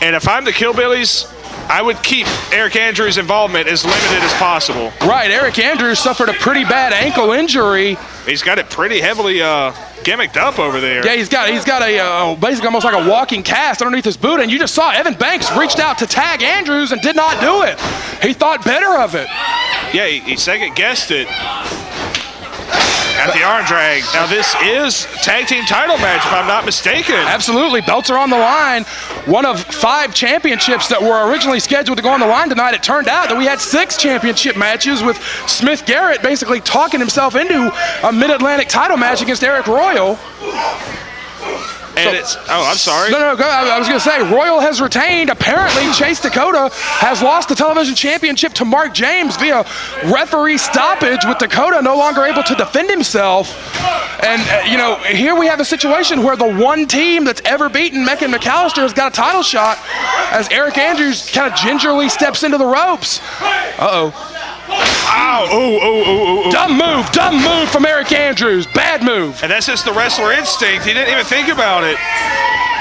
And if I'm the Killbillies, I would keep Aric Andrews' involvement as limited as possible. Right, Aric Andrews suffered a pretty bad ankle injury. He's got it pretty heavily gimmicked up over there. Yeah, he's got a basically almost like a walking cast underneath his boot, and you just saw Evan Banks reached out to tag Andrews and did not do it. He thought better of it. Yeah, he second-guessed it. At the arm drag. Now this is tag team title match, if I'm not mistaken. Absolutely, belts are on the line. One of 5 championships that were originally scheduled to go on the line tonight. It turned out that we had 6 championship matches with Smith Garrett basically talking himself into a Mid-Atlantic title match against Eric Royal. And I'm sorry. No, go. I was going to say, Royal has retained. Apparently, Chase Dakota has lost the television championship to Mark James via referee stoppage, with Dakota no longer able to defend himself. And, here we have a situation where the one team that's ever beaten Mecha and McAllister has got a title shot as Aric Andrews kind of gingerly steps into the ropes. Uh-oh. Ow, Dumb move from Aric Andrews. Bad move. And that's just the wrestler instinct. He didn't even think about it.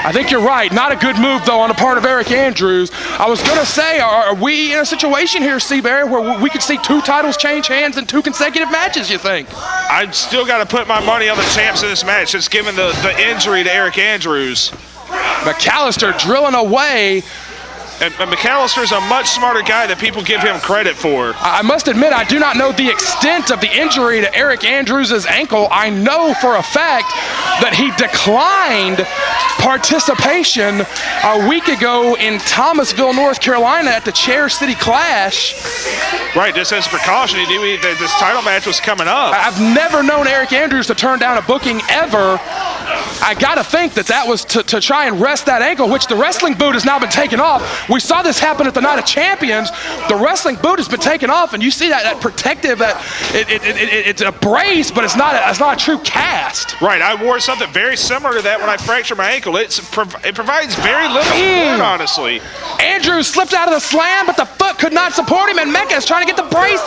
I think you're right. Not a good move, though, on the part of Aric Andrews. I was going to say, are we in a situation here, Seabury, where we could see 2 titles change hands in 2 consecutive matches, you think? I've still got to put my money on the champs in this match, just given the injury to Aric Andrews. McAllister drilling away. And McAllister's a much smarter guy than people give him credit for. I must admit, I do not know the extent of the injury to Aric Andrews' ankle. I know for a fact that he declined participation a week ago in Thomasville, North Carolina at the Chair City Clash. Right, just as a precaution, he knew that this title match was coming up. I've never known Aric Andrews to turn down a booking ever. I gotta think that was to try and rest that ankle, which the wrestling boot has now been taken off. We saw this happen at the Night of Champions. The wrestling boot has been taken off, and you see that protective, it's a brace, but it's not a true cast. Right, I wore something very similar to that when I fractured my ankle. It provides very little support, honestly. Andrews slipped out of the slam, but the foot could not support him, and Mecha is trying to get the brace.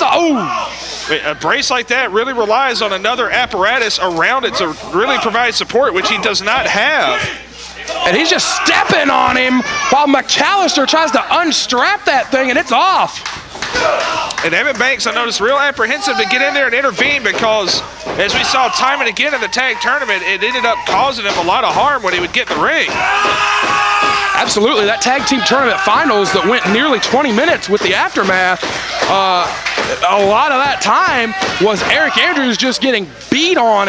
A brace like that really relies on another apparatus around it to really provide support, which he does not have. And he's just stepping on him while McAllister tries to unstrap that thing, and it's off. And Evan Banks, I noticed, real apprehensive to get in there and intervene because, as we saw time and again in the tag tournament, it ended up causing him a lot of harm when he would get in the ring. Absolutely, that tag team tournament finals that went nearly 20 minutes with the aftermath, a lot of that time was Aric Andrews just getting beat on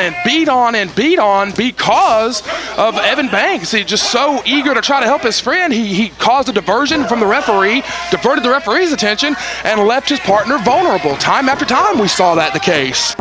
because of Evan Banks. He's just so eager to try to help his friend. He caused a diversion from the referee, diverted the referee's attention, and left his partner vulnerable. Time after time we saw that the case.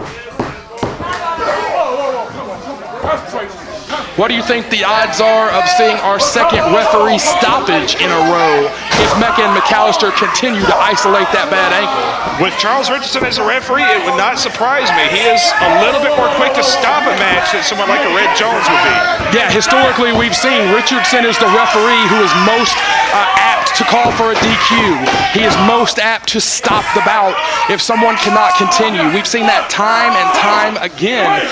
What do you think the odds are of seeing our second referee stoppage in a row if Mecha and McAllister continue to isolate that bad ankle? With Charles Richardson as a referee, it would not surprise me. He is a little bit more quick to stop a match than someone like a Red Jones would be. Yeah, historically we've seen Richardson is the referee who is most apt to call for a DQ. He is most apt to stop the bout if someone cannot continue. We've seen that time and time again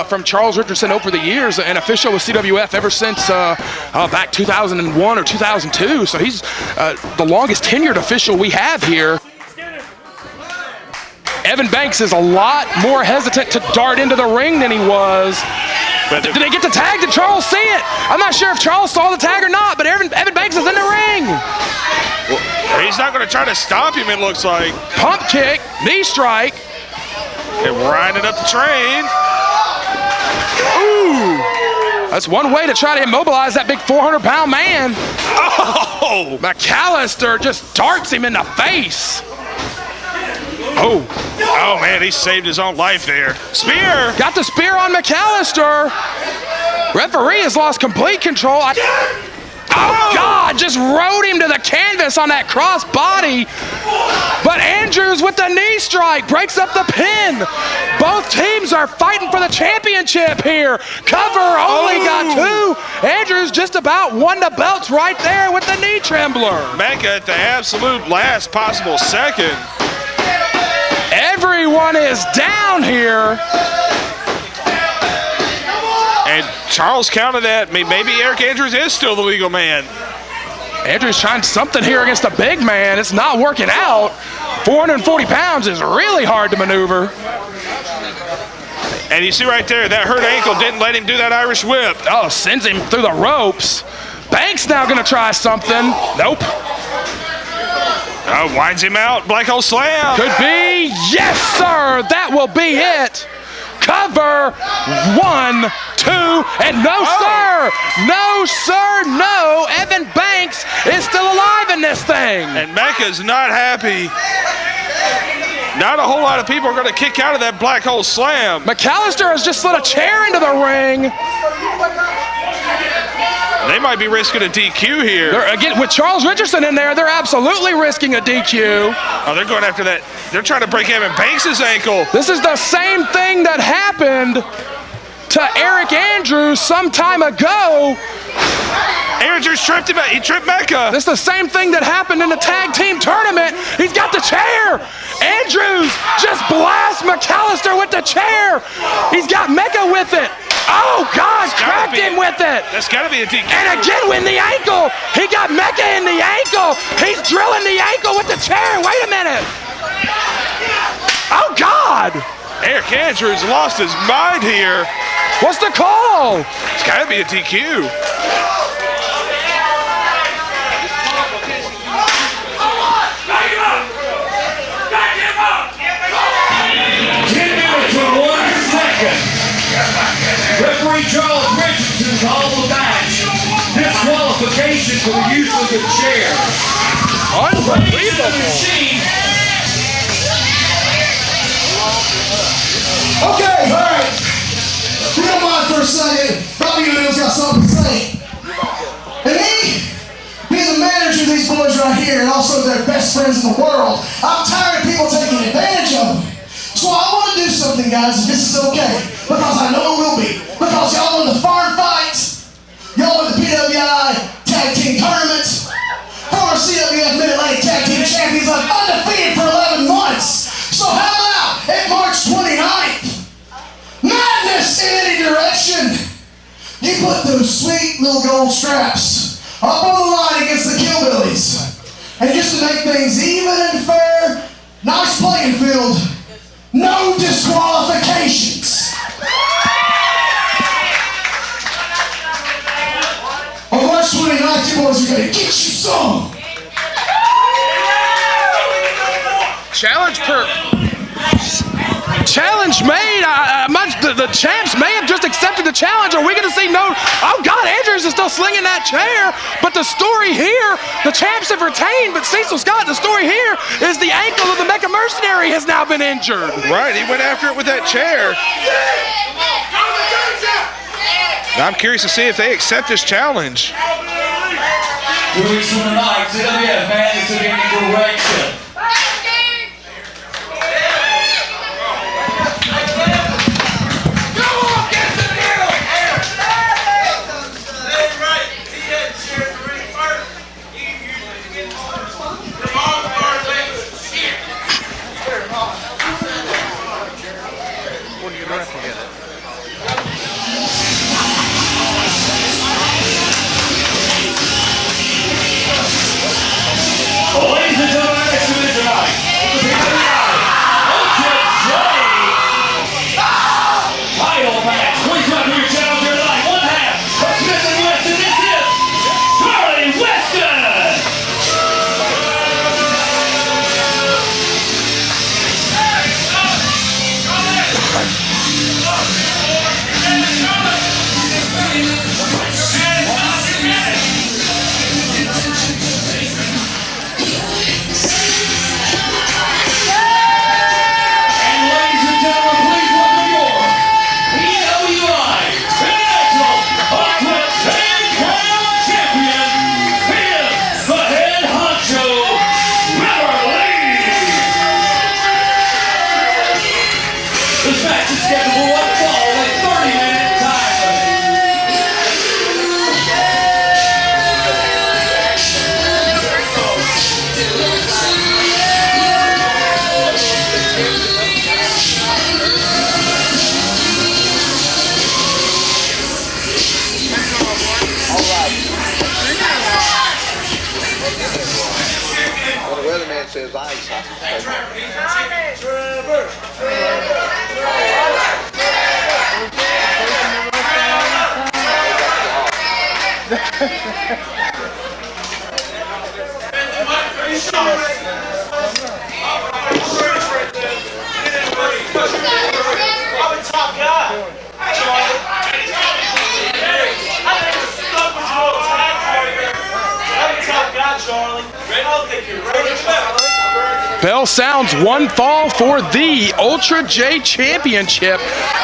from Charles Richardson over the years, an official with CWF ever since back 2001 or 2002. So he's the longest tenured official we have here. Evan Banks is a lot more hesitant to dart into the ring than he was. But did they get the tag? Did Charles see it? I'm not sure if Charles saw the tag or not, but Evan Banks is in the ring. Well, he's not going to try to stop him, it looks like. Pump kick, knee strike. And riding up the train. Ooh. That's one way to try to immobilize that big 400-pound man. Oh! McAllister just darts him in the face. Oh, man, he saved his own life there. Spear! Got the spear on McAllister. Referee has lost complete control. Oh, God, just rode him to the canvas on that cross body. But Andrews with the knee strike breaks up the pin. Both teams are fighting for the championship here. Cover only got 2. Andrews just about won the belts right there with the knee trembler. Mecha at the absolute last possible second. Everyone is down here. And Charles counted that. Maybe Aric Andrews is still the legal man. Andrews trying something here against the big man. It's not working out. 440 pounds is really hard to maneuver. And you see right there, that hurt ankle didn't let him do that Irish whip. Oh, sends him through the ropes. Banks now gonna try something. Nope. Oh, winds him out. Black hole slam. Could be. Yes, sir. That will be it. Cover. 1, 2, and no, sir. No, sir. No. Evan Banks is still alive in this thing. And Mecha's not happy. Not a whole lot of people are going to kick out of that black hole slam. McAllister has just slid a chair into the ring. They might be risking a DQ here. Again, with Charles Richardson in there, they're absolutely risking a DQ. Oh, they're going after that. They're trying to break Evan Banks' ankle. This is the same thing that happened to Aric Andrews some time ago. Andrews tripped him. He tripped Mecha. This is the same thing that happened in the tag team tournament. He's got the chair. Andrews just blasts McAllister with the chair. He's got Mecha with it. Oh, God, cracked him with it. That's got to be a DQ. And again with the ankle. He got Mecha in the ankle. He's drilling the ankle with the chair. Wait a minute. Oh, God. Aric Andrews lost his mind here. What's the call? It's got to be a DQ. Referee Charles Richardson called the match. Disqualification for the use of the chair. Unbelievable. Okay, all right. If you don't mind for a second, Bobby O'Neill's got something to say. And me, being the manager of these boys right here and also their best friends in the world, I'm tired of people taking advantage of them. So I want to do something, guys, if this is okay, because I know it will be. Because y'all won the farm fights, y'all won the PWI Tag Team Tournaments, former CWF Mid-Atlantic Tag Team Champions, undefeated for 11 months. So how about at March 29th, madness in any direction, you put those sweet little gold straps up on the line against the Killbillies. And just to make things even and fair, nice playing field, no disqualifications. On March 29th, you boys are going to get you some. Challenge made. The champs may have just accepted the challenge. Are we going to see no? Oh, God, Andrews is still slinging that chair. But the story here, the champs have retained. But Cecil Scott, the story here is the ankle of the Mecha Mercenary has now been injured. Right, he went after it with that chair. I'm curious to see if they accept this challenge. 2 weeks from tonight, CWF Manny took in direction. Ladies and gentlemen, weatherman says ice. I'm a top guy. Bell sounds, one fall for the Ultra J Championship.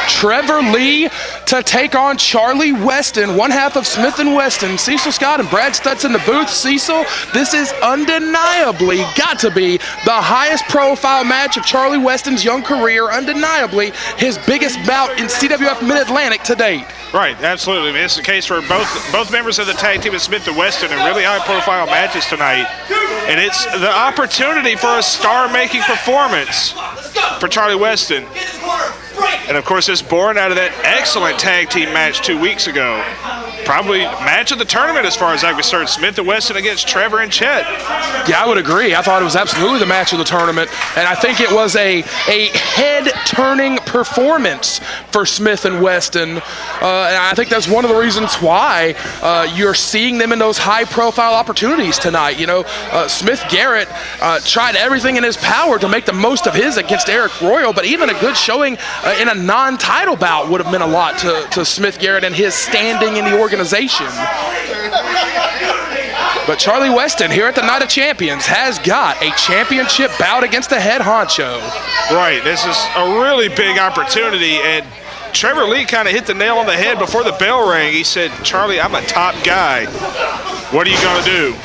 Trevor Lee to take on Charlie Weston, one half of Smith & Weston. Cecil Scott and Brad Stutz in the booth. Cecil, this is undeniably got to be the highest profile match of Charlie Weston's young career, undeniably his biggest bout in CWF Mid-Atlantic to date. Right, absolutely. I mean, it's a case where both members of the tag team of Smith & Weston in really high-profile matches tonight, and it's the opportunity for a star-making performance for Charlie Weston. And, of course, it's born out of that excellent tag team match 2 weeks ago. Probably match of the tournament as far as I'm concerned. Smith & Weston against Trevor and Chet. Yeah, I would agree. I thought it was absolutely the match of the tournament, and I think it was a head-turning performance for Smith & Weston. And I think that's one of the reasons why you're seeing them in those high-profile opportunities tonight. You know, Smith Garrett tried everything in his power to make the most of his against Arik Royal, but even a good showing in a non-title bout would have meant a lot to Smith Garrett and his standing in the organization. But Charlie Weston here at the Night of Champions has got a championship bout against the head honcho. Right, this is a really big opportunity, and Trevor Lee kind of hit the nail on the head before the bell rang. He said, Charlie, I'm a top guy. What are you going to do?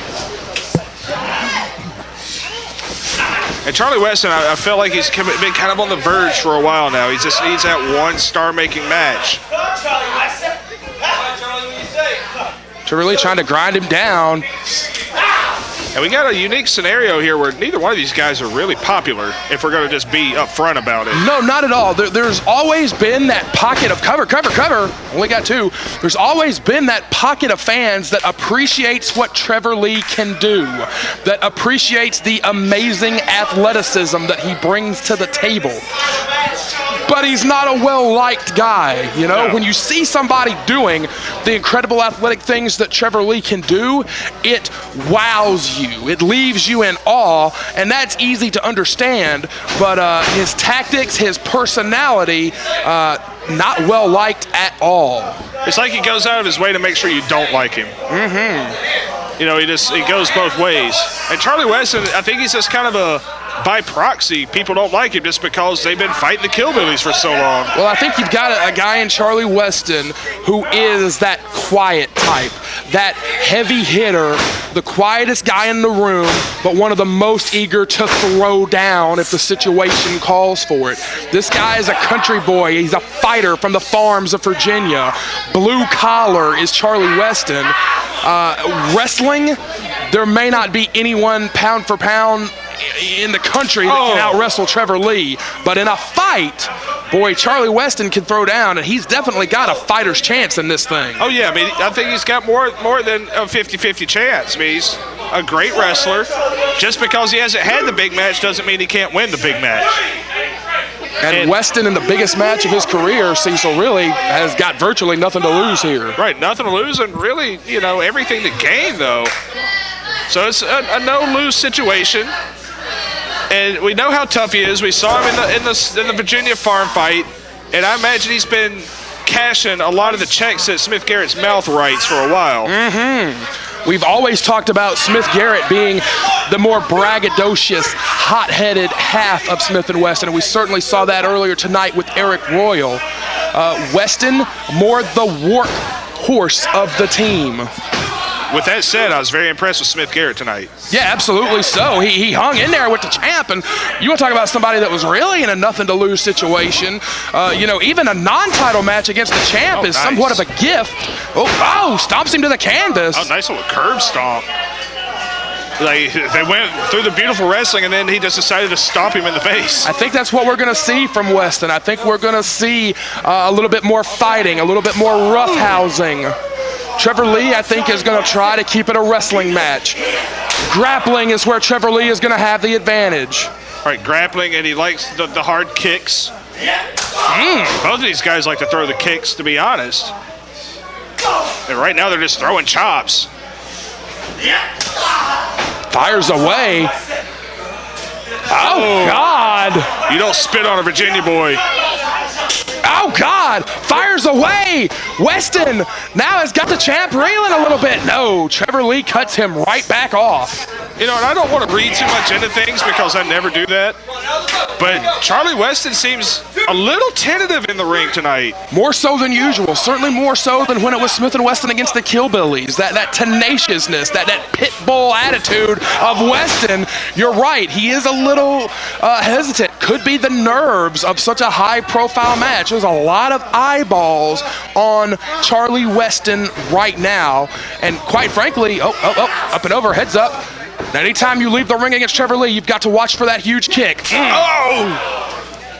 And Charlie Weston, I feel like he's been kind of on the verge for a while now. He just needs that one star-making match. Trevor Lee trying to grind him down. And we got a unique scenario here where neither one of these guys are really popular, if we're going to just be upfront about it. No, not at all. There's always been that pocket of cover. Only got two. There's always been that pocket of fans that appreciates what Trevor Lee can do, that appreciates the amazing athleticism that he brings to the table. But he's not a well-liked guy, you know? No. When you see somebody doing the incredible athletic things that Trevor Lee can do, it wows you. It leaves you in awe, and that's easy to understand, but his tactics, his personality, not well-liked at all. It's like he goes out of his way to make sure you don't like him. Mm-hmm. You know, he goes both ways. And Charlie Weston, I think he's just kind of a by proxy. People don't like him just because they've been fighting the Killbillies for so long. Well, I think you've got a guy in Charlie Weston who is that quiet type, that heavy hitter, the quietest guy in the room, but one of the most eager to throw down if the situation calls for it. This guy is a country boy. He's a fighter from the farms of Virginia. Blue collar is Charlie Weston. Wrestling, there may not be anyone pound for pound in the country that can out-wrestle Trevor Lee, but in a fight, boy, Charlie Weston can throw down, and he's definitely got a fighter's chance in this thing. Oh, yeah, I mean, I think he's got more than a 50-50 chance. I mean, he's a great wrestler. Just because he hasn't had the big match doesn't mean he can't win the big match. And Weston in the biggest match of his career, Cecil really has got virtually nothing to lose here. Right, nothing to lose, and really, you know, everything to gain, though. So it's a no-lose situation. And we know how tough he is. We saw him in the Virginia farm fight, and I imagine he's been cashing a lot of the checks at Smith Garrett's mouth rights for a while. Mm-hmm. We've always talked about Smith Garrett being the more braggadocious, hot-headed half of Smith & Weston, and we certainly saw that earlier tonight with Arik Royal. Weston, more the workhorse of the team. With that said, I was very impressed with Smith Garrett tonight. Yeah, absolutely so. He hung in there with the champ, and you want to talk about somebody that was really in a nothing-to-lose situation. You know, even a non-title match against the champ is somewhat of a gift. Oh, stomps him to the canvas. Oh, nice little curb stomp. Like, they went through the beautiful wrestling, and then he just decided to stomp him in the face. I think that's what we're going to see from Weston. I think we're going to see a little bit more fighting, a little bit more roughhousing. Trevor Lee, I think, is going to try to keep it a wrestling match. Grappling is where Trevor Lee is going to have the advantage. All right, grappling, and he likes the hard kicks. Both of these guys like to throw the kicks, to be honest. And right now they're just throwing chops. Fires away. Oh, God. You don't spit on a Virginia boy. Oh, God. Fires away. Weston now has got the champ reeling a little bit. No, Trevor Lee cuts him right back off. You know, and I don't want to read too much into things because I never do that. But Charlie Weston seems a little tentative in the ring tonight. More so than usual. Certainly more so than when it was Smith and Weston against the Killbillies. That tenaciousness, that pit bull attitude of Weston. You're right. He is a little hesitant. Could be the nerves of such a high-profile match. There's a lot of eyeballs on Charlie Weston right now. And quite frankly, up and over, heads up. Anytime you leave the ring against Trevor Lee, you've got to watch for that huge kick. Oh!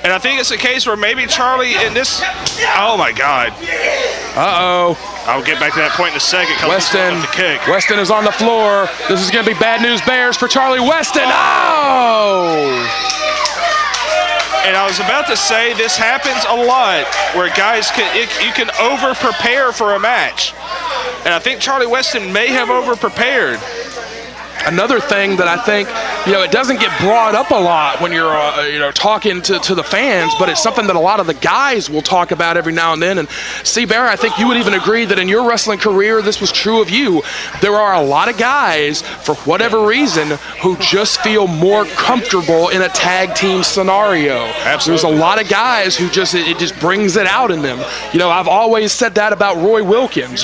And I think it's a case where maybe Charlie in this... Oh, my God. Uh-oh. I'll get back to that point in a second. Weston is on the floor. This is going to be bad news bears for Charlie Weston. Oh! And I was about to say, this happens a lot where guys you can over-prepare for a match. And I think Charlie Weston may have over-prepared. Another thing that I think, it doesn't get brought up a lot when you're, talking to the fans, but it's something that a lot of the guys will talk about every now and then. And C-Bear, I think you would even agree that in your wrestling career, this was true of you. There are a lot of guys, for whatever reason, who just feel more comfortable in a tag team scenario. Absolutely. There's a lot of guys who it just brings it out in them. I've always said that about Roy Wilkins.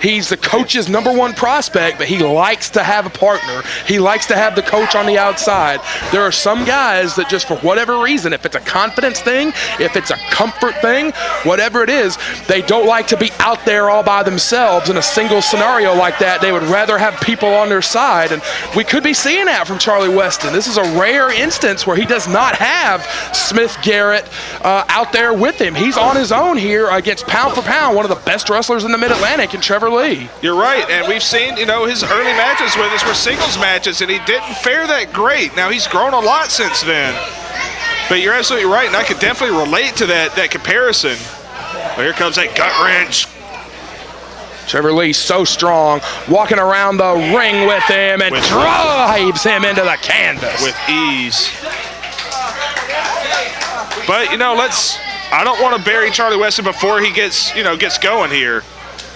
He's the coach's #1 prospect, but he likes to have a partner. He likes to have the coach on the outside. There are some guys that just for whatever reason, if it's a confidence thing, if it's a comfort thing, whatever it is, they don't like to be out there all by themselves in a single scenario like that. They would rather have people on their side, and we could be seeing that from Charlie Weston. This is a rare instance where he does not have Smith Garrett out there with him. He's on his own here against pound for pound one of the best wrestlers in the Mid-Atlantic in Trevor Lee. You're right, and we've seen, his early matches with us were singles matches, and he didn't fare that great. Now, he's grown a lot since then. But you're absolutely right, and I could definitely relate to that comparison. Well, here comes that gut wrench. Trevor Lee so strong, walking around the ring with him and drives him into the canvas. With ease. But, I don't want to bury Charlie Weston before he gets going here.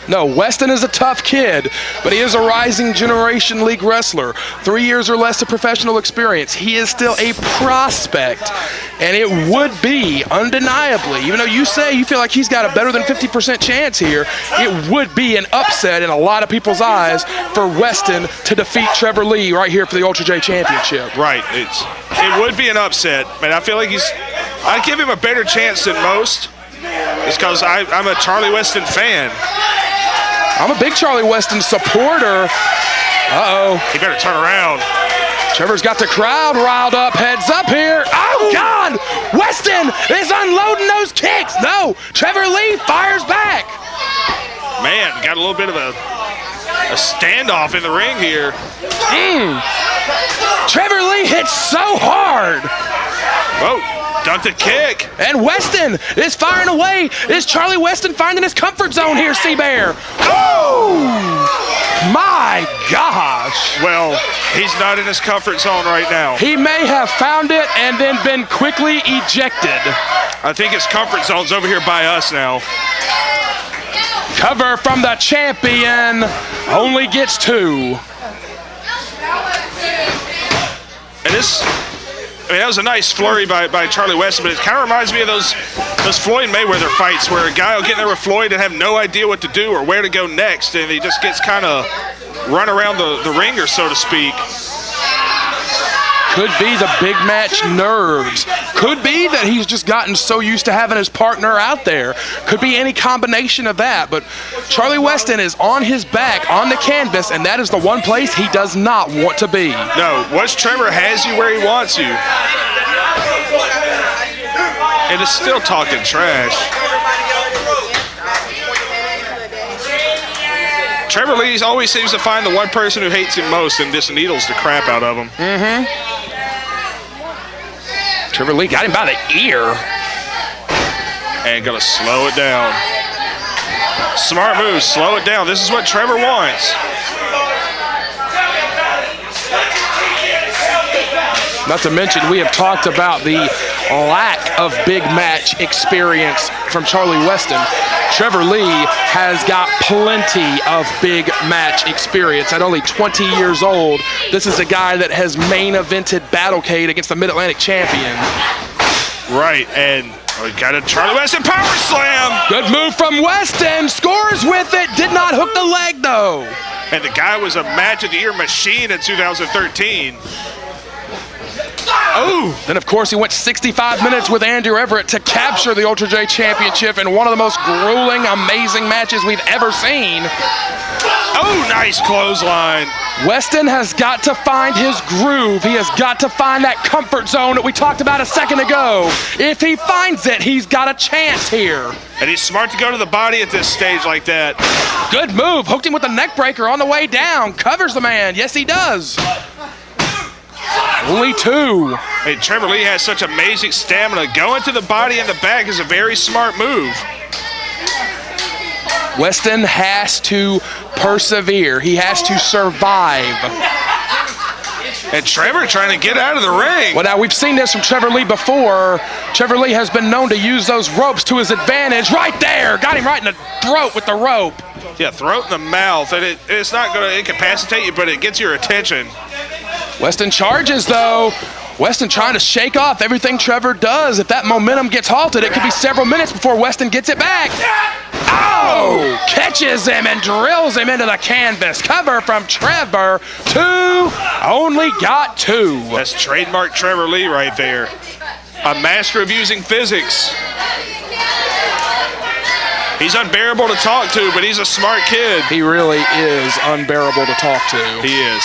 No, Weston is a tough kid, but he is a rising generation league wrestler. 3 years or less of professional experience. He is still a prospect, and it would be undeniably, even though you say you feel like he's got a better than 50% chance here, it would be an upset in a lot of people's eyes for Weston to defeat Trevor Lee right here for the Ultra J Championship. Right, it would be an upset, but I feel like I give him a better chance than most. It's because I'm a Charlie Weston fan. I'm a big Charlie Weston supporter. Uh-oh. He better turn around. Trevor's got the crowd riled up. Heads up here. Oh, God! Weston is unloading those kicks. No, Trevor Lee fires back. Man, got a little bit of a standoff in the ring here. Trevor Lee hits so hard. Whoa. Dunked a kick. And Weston is firing away. Is Charlie Weston finding his comfort zone here, C-Bear? Oh! My gosh. Well, he's not in his comfort zone right now. He may have found it and then been quickly ejected. I think his comfort zone's over here by us now. Cover from the champion. Only gets 2. And that was a nice flurry by Charlie Weston, but it kind of reminds me of those Floyd Mayweather fights where a guy will get in there with Floyd and have no idea what to do or where to go next, and he just gets kind of run around the ringer, so to speak. Could be the big match nerves. Could be that he's just gotten so used to having his partner out there. Could be any combination of that. But Charlie Weston is on his back on the canvas, and that is the one place he does not want to be. No, Wes Trevor has you where he wants you. And it's still talking trash. Trevor Lee always seems to find the one person who hates him most and just needles the crap out of him. Mm-hmm. Trevor Lee got him by the ear. And gonna slow it down. Smart move, slow it down. This is what Trevor wants. Not to mention, we have talked about the lack of big match experience from Charlie Weston. Trevor Lee has got plenty of big match experience. At only 20 years old, this is a guy that has main evented Battlecade against the Mid-Atlantic champion. Right, and we got a Charlie Weston power slam. Good move from Weston, scores with it, did not hook the leg though. And the guy was a match of the year machine in 2013. Oh! Then, of course, he went 65 minutes with Andrew Everett to capture the Ultra J Championship in one of the most grueling, amazing matches we've ever seen. Oh, nice clothesline. Weston has got to find his groove. He has got to find that comfort zone that we talked about a second ago. If he finds it, he's got a chance here. And he's smart to go to the body at this stage like that. Good move. Hooked him with a neck breaker on the way down. Covers the man. Yes, he does. Only two. Hey, Trevor Lee has such amazing stamina. Going to the body and the back is a very smart move. Weston has to persevere. He has to survive. And Trevor trying to get out of the ring. Well, now we've seen this from Trevor Lee before. Trevor Lee has been known to use those ropes to his advantage. Right there. Got him right in the throat with the rope. Yeah, throat in the mouth. And it's not going to incapacitate you, but it gets your attention. Weston charges, though. Weston trying to shake off everything Trevor does. If that momentum gets halted, it could be several minutes before Weston gets it back. Oh! Catches him and drills him into the canvas. Cover from Trevor. Two. Only got two. That's trademark Trevor Lee right there. A master of using physics. He's unbearable to talk to, but he's a smart kid. He really is unbearable to talk to. He is.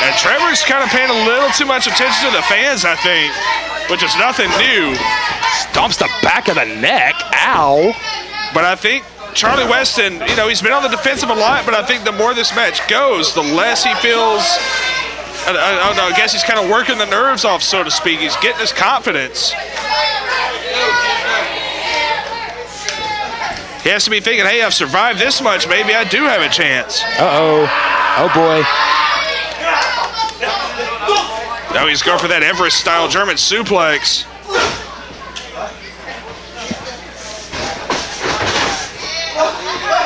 And Trevor's kind of paying a little too much attention to the fans, I think, which is nothing new. Stomps the back of the neck. Ow. But I think Charlie Weston, you know, he's been on the defensive a lot, but I think the more this match goes, the less he feels, I guess he's kind of working the nerves off, so to speak. He's getting his confidence. He has to be thinking, hey, I've survived this much. Maybe I do have a chance. Uh-oh. Oh, boy. Now he's going for that Everest-style German suplex.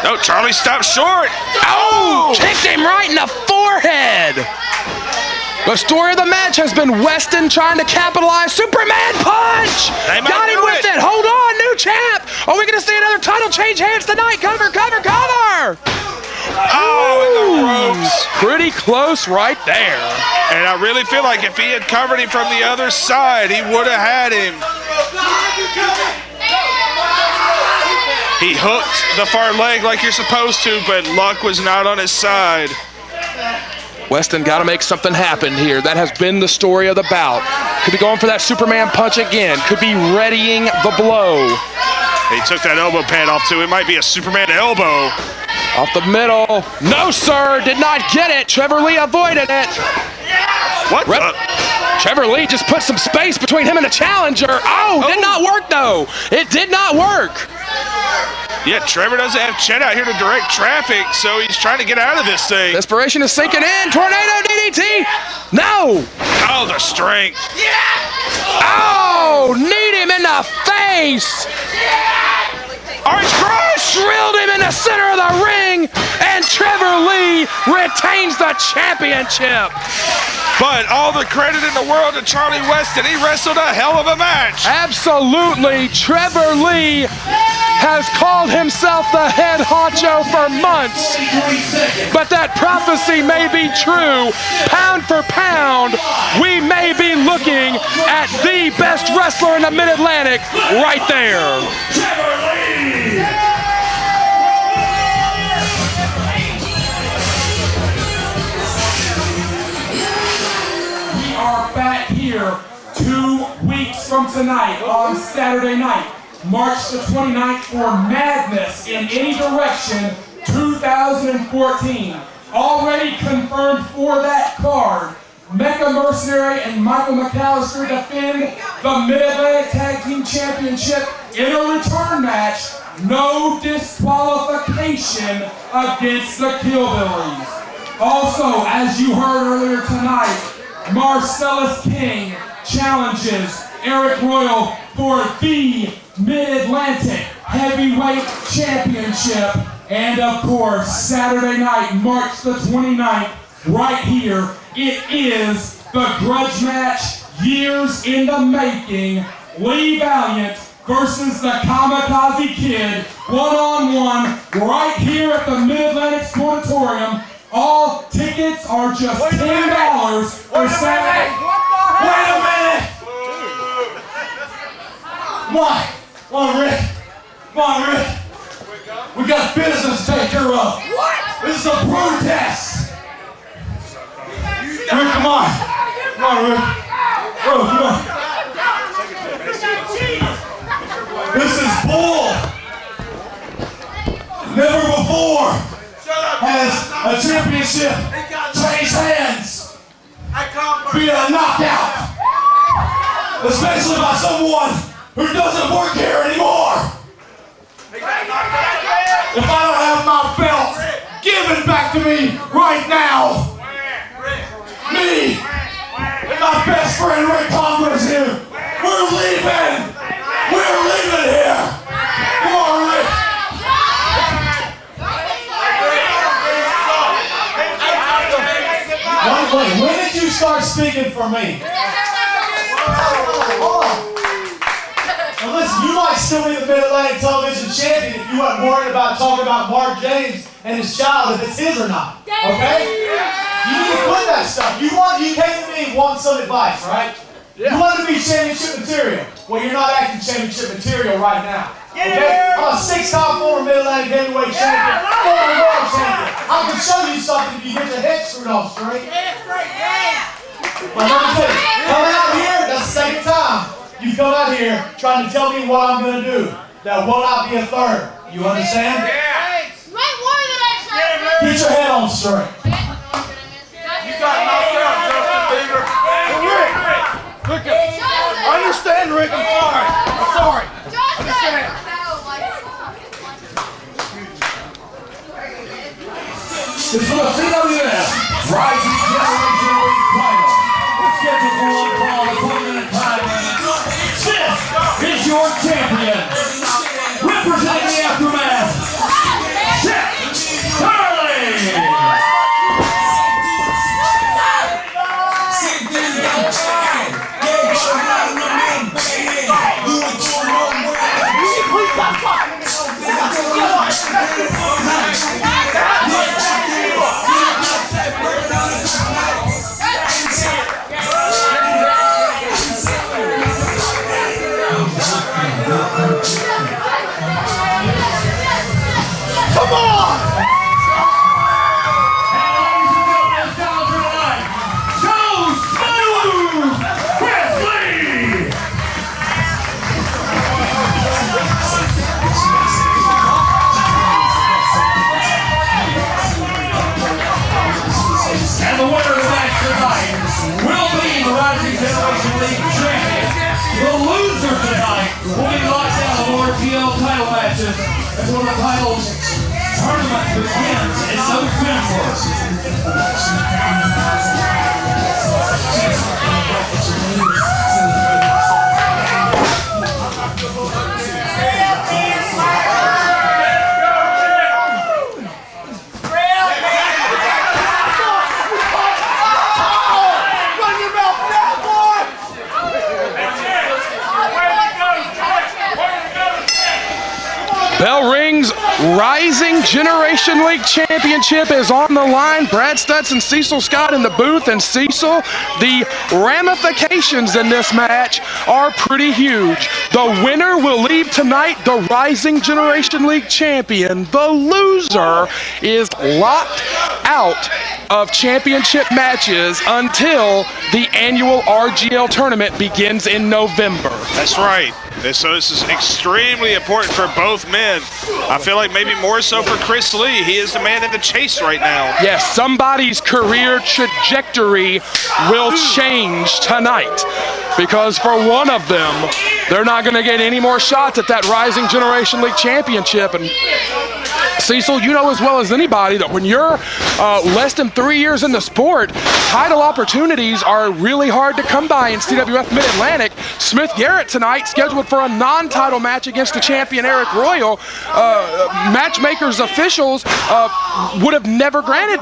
No, Charlie stopped short. Oh! Kicked him right in the forehead. The story of the match has been Weston trying to capitalize. Superman punch! Got him with it. Hold on, new champ. Are we going to see another title change hands tonight? Cover, cover, cover! Oh, in the ropes. Pretty close right there. And I really feel like if he had covered him from the other side, he would have had him. He hooked the far leg like you're supposed to, but luck was not on his side. Weston got to make something happen here. That has been the story of the bout. Could be going for that Superman punch again. Could be readying the blow. He took that elbow pad off too. It might be a Superman elbow. Off the middle. No, sir. Did not get it. Trevor Lee avoided it. What? Trevor Lee just put some space between him and the challenger. Oh, did not work, though. It did not work. Yeah, Trevor doesn't have Chet out here to direct traffic, so he's trying to get out of this thing. Desperation is sinking in. Tornado DDT. No. Oh, the strength. Oh, need him in the face. Arch crush! Drilled him in the center of the ring, and Trevor Lee retains the championship. But all the credit in the world to Charlie Weston. He wrestled a hell of a match. Absolutely. Trevor Lee has called himself the head honcho for months. But that prophecy may be true. Pound for pound, we may be looking at the best wrestler in the Mid-Atlantic right there. Trevor Lee! We are back here 2 weeks from tonight on Saturday night. March the 29th for Madness in Any Direction 2014. Already confirmed for that card. Mecha Mercenary and Michael McAllister defend the Mid-Atlantic Tag Team Championship in a return match. No disqualification against the Killbillies. Also, as you heard earlier tonight, Marcellus King challenges Aric Royal for the Mid-Atlantic Heavyweight Championship. And of course, Saturday night, March the 29th, right here, it is the grudge match, years in the making. Lee Valiant versus the Kamikaze Kid, one-on-one, right here at the Mid-Atlantic Sportatroium. All tickets are just $10 for Saturday. Wait a minute! Why? Come on, Rick. Come on, Rick. We got business to take care of. What? This is a protest. Rick, come on. Come on, Rick. Bro, come on. This is bull. Never before has a championship changed hands via a knockout. Especially by someone who doesn't work here anymore. If I don't have my belt given back to me right now, me and my best friend Rick Converse here, we're leaving. We're leaving here. Come on, Rick. Wait, when did you start speaking for me? Hold on. Now listen, you might still be the Mid-Atlantic Television Champion if you weren't worried about talking about Mark James and his child, if it's his or not. Okay? You need to quit that stuff. You came to me wanting some advice, right? You wanted to be championship material. Well, you're not acting championship material right now. Okay? I'm a 6-time former Mid-Atlantic Heavyweight Champion, former World Champion. I can show you something if you get your head screwed off straight. But let me tell you, coming out here, that's the second time you come out here trying to tell me what I'm going to do. That will not be a third. You understand? Get your head on straight. You got knocked out, Justin Bieber. Rick, look at me. I understand, Rick. I'm sorry. I'm sorry. Understand. It's for the CWF Rising Generation League Final. It's scheduled for one fall, appointment and time limit. This is your champion. Representing the Aftermath, Chet. Come on! And the winner of the match tonight will be the Rising Generation League champion. The loser tonight will be locked down of RTL title matches until the title tournament begins in November. Bell rings, Rising Generation League Championship is on the line. Brad Stutz and Cecil Scott in the booth. And Cecil, the ramifications in this match are pretty huge. The winner will leave tonight the Rising Generation League champion. The loser is locked out of championship matches until the annual RGL tournament begins in November. That's right. And so this is extremely important for both men. I feel like maybe more so for Chris Lee. He is the man in the chase right now. Yes, somebody's career trajectory will change tonight, because for one of them, they're not going to get any more shots at that Rising Generation League Championship. And Cecil, you know as well as anybody that when you're less than 3 years in the sport, title opportunities are really hard to come by in CWF Mid-Atlantic. Smith Garrett tonight scheduled for a non-title match against the champion Eric Royal. Matchmakers officials would have never granted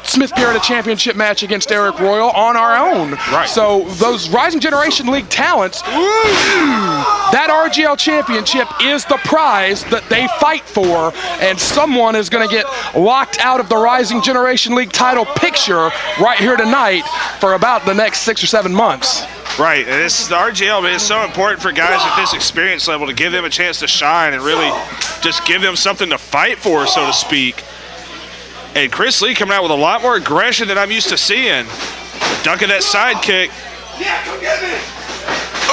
Smith Garrett a championship match against Eric Royal on our own. Right. So those Rising Generation League talents, that RGL championship is the prize that they fight for, and someone is going to get locked out of the Rising Generation League title picture right here tonight for about the next 6 or 7 months. Right, and this the RGL is so important for guys at this experience level to give them a chance to shine and really just give them something to fight for, so to speak. And Chris Lee coming out with a lot more aggression than I'm used to seeing. Dunking that side kick. Yeah, come get me.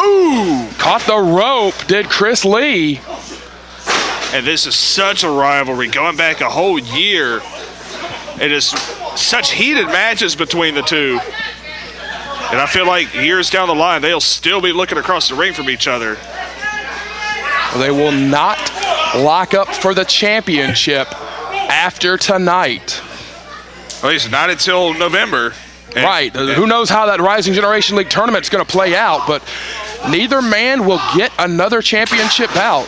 Ooh, caught the rope, did Chris Lee. And this is such a rivalry, going back a whole year. It is such heated matches between the two. And I feel like years down the line, they'll still be looking across the ring from each other. They will not lock up for the championship after tonight. At least not until November. Right. Who knows how that Rising Generation League tournament's going to play out, but neither man will get another championship bout,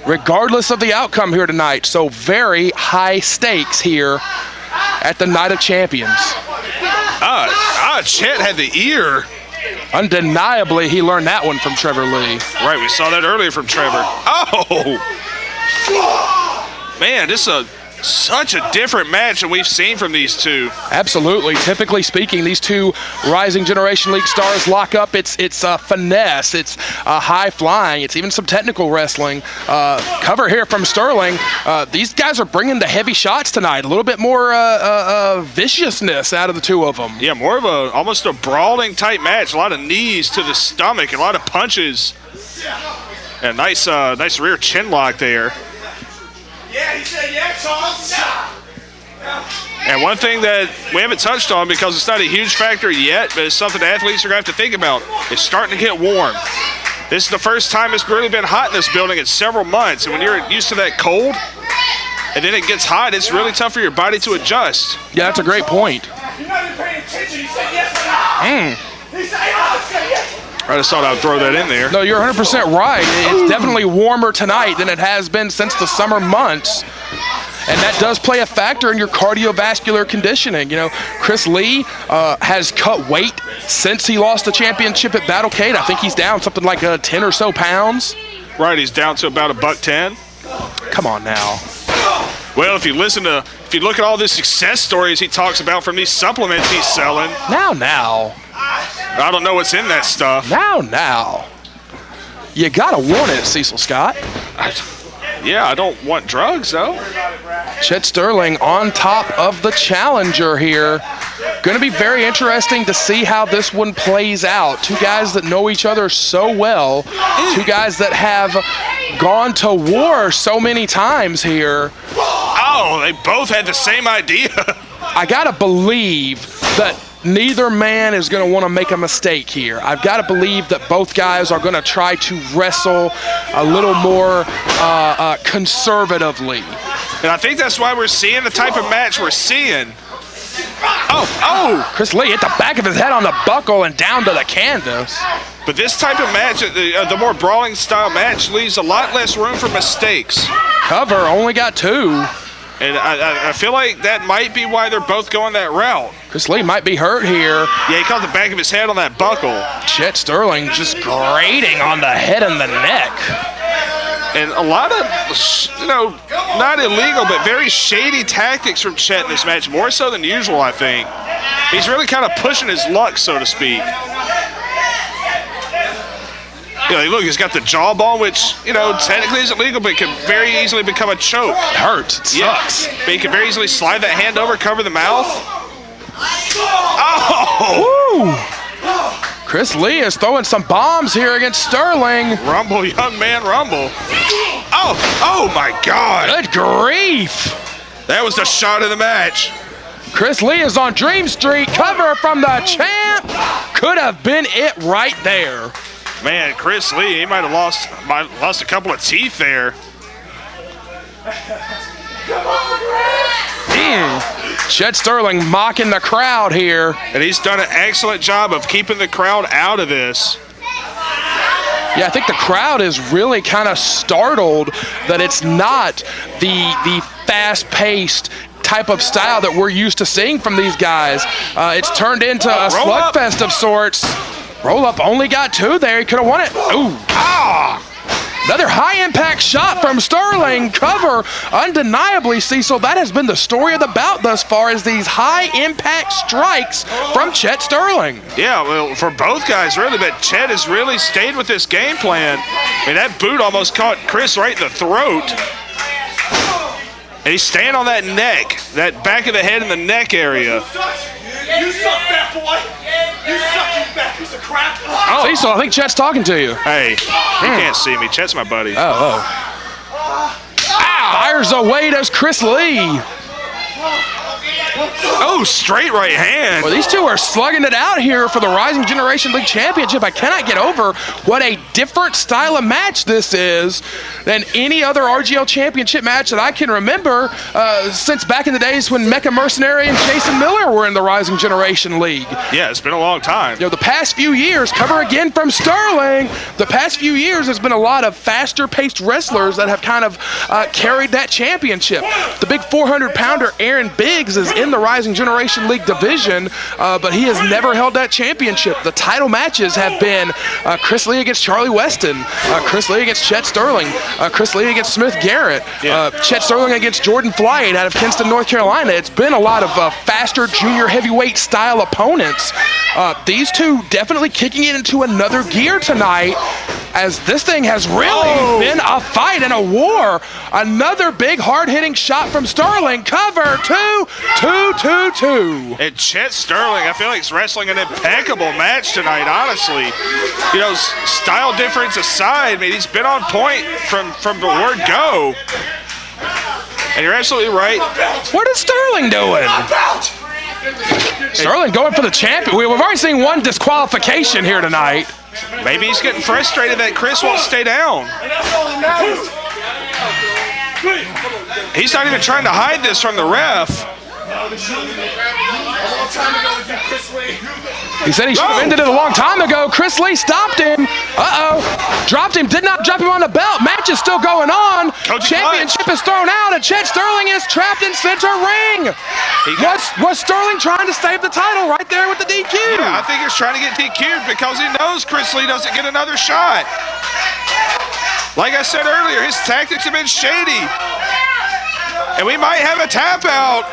regardless of the outcome here tonight. So very high stakes here at the Night of Champions. Chet had the ear. Undeniably, he learned that one from Trevor Lee. Right, we saw that earlier from Trevor. Oh! Man, this is such a different match than we've seen from these two. Absolutely. Typically speaking, these two Rising Generation League stars lock up. It's finesse. It's high flying. It's even some technical wrestling. Cover here from Sterling. These guys are bringing the heavy shots tonight. A little bit more viciousness out of the two of them. Yeah, more of almost a brawling type match. A lot of knees to the stomach, a lot of punches. And nice rear chin lock there. Yeah, he said, yeah, Charles. And one thing that we haven't touched on, because it's not a huge factor yet, but it's something athletes are going to have to think about, it's starting to get warm. This is the first time it's really been hot in this building in several months. And when you're used to that cold, and then it gets hot, it's really tough for your body to adjust. Yeah, that's a great point. You're not even paying attention. You said yes or no. He said, yes. I just thought I'd throw that in there. No, you're 100% right. It's definitely warmer tonight than it has been since the summer months. And that does play a factor in your cardiovascular conditioning. You know, Chris Lee has cut weight since he lost the championship at Battlecade. I think he's down something like 10 or so pounds. Right, he's down to about $110. Come on now. Well, if you look at all the success stories he talks about from these supplements he's selling. Now. I don't know what's in that stuff. Now. You gotta want it, Cecil Scott. I don't want drugs, though. Chet Sterling on top of the challenger here. Going to be very interesting to see how this one plays out. Two guys that know each other so well. Two guys that have gone to war so many times here. Oh, they both had the same idea. I got to believe that neither man is going to want to make a mistake here. I've got to believe that both guys are going to try to wrestle a little more conservatively. And I think that's why we're seeing the type of match we're seeing. Chris Lee hit the back of his head on the buckle and down to the canvas. But this type of match, the more brawling style match, leaves a lot less room for mistakes. Cover only got 2. And I feel like that might be why they're both going that route. Chris Lee might be hurt here. Yeah, he caught the back of his head on that buckle. Chet Sterling just grating on the head and the neck. And a lot of, not illegal, but very shady tactics from Chet in this match, more so than usual, I think. He's really kind of pushing his luck, so to speak. Look, he's got the jawbone, which, technically is illegal, but it can very easily become a choke. It hurts. It sucks. Yeah. But he can very easily slide that hand over, cover the mouth. Oh! Woo! Chris Lee is throwing some bombs here against Sterling. Rumble, young man, rumble. Oh my God. Good grief. That was the shot of the match. Chris Lee is on Dream Street. Cover from the champ. Could have been it right there. Man, Chris Lee, he might have lost a couple of teeth there. Chet Sterling mocking the crowd here. And he's done an excellent job of keeping the crowd out of this. Yeah, I think the crowd is really kind of startled that it's not the fast-paced type of style that we're used to seeing from these guys. It's turned into a slugfest of sorts. Roll up only got 2 there. He could have won it. Ooh. Another high-impact shot from Sterling. Cover, undeniably, Cecil, that has been the story of the bout thus far, is these high-impact strikes from Chet Sterling. Yeah, well, for both guys, really, but Chet has really stayed with this game plan. I mean, that boot almost caught Chris right in the throat. And he's staying on that neck, that back of the head and the neck area. You suck, fat boy. You suck, you fat piece of crap. Cecil, I think Chet's talking to you. Hey, you can't see me. Chet's my buddy. Fires away does Chris Lee. Oh, straight right hand. Well, these two are slugging it out here for the Rising Generation League Championship. I cannot get over what a different style of match this is than any other RGL Championship match that I can remember since back in the days when Mecha, Mercenary, and Jason Miller were in the Rising Generation League. Yeah, it's been a long time. You know, the past few years, cover again from Sterling, the past few years there's been a lot of faster-paced wrestlers that have kind of carried that championship. The big 400-pounder Aaron Biggs is in the Rising Generation League division, but he has never held that championship. The title matches have been Chris Lee against Charlie Weston, Chris Lee against Chet Sterling, Chris Lee against Smith Garrett, Chet Sterling against Jordan Flight out of Kinston, North Carolina. It's been a lot of faster junior heavyweight style opponents. These two definitely kicking it into another gear tonight, as this thing has really been a fight and a war. Another big hard-hitting shot from Sterling. Cover, 2. And Chet Sterling, I feel like he's wrestling an impeccable match tonight, honestly. You know, style difference aside, I mean, he's been on point from the word go. And you're absolutely right. What is Sterling doing? Sterling going for the champion. We've already seen one disqualification here tonight. Maybe he's getting frustrated that Chris won't stay down. He's not even trying to hide this from the ref. He said he should have ended it a long time ago. Chris Lee stopped him. Dropped him. Did not drop him on the belt. Match is still going on. Championship is thrown out, and Chet Sterling is trapped in center ring. Was Sterling trying to save the title right there with the DQ? Yeah, I think he's trying to get DQ'd because he knows Chris Lee doesn't get another shot. Like I said earlier, his tactics have been shady. And we might have a tap out.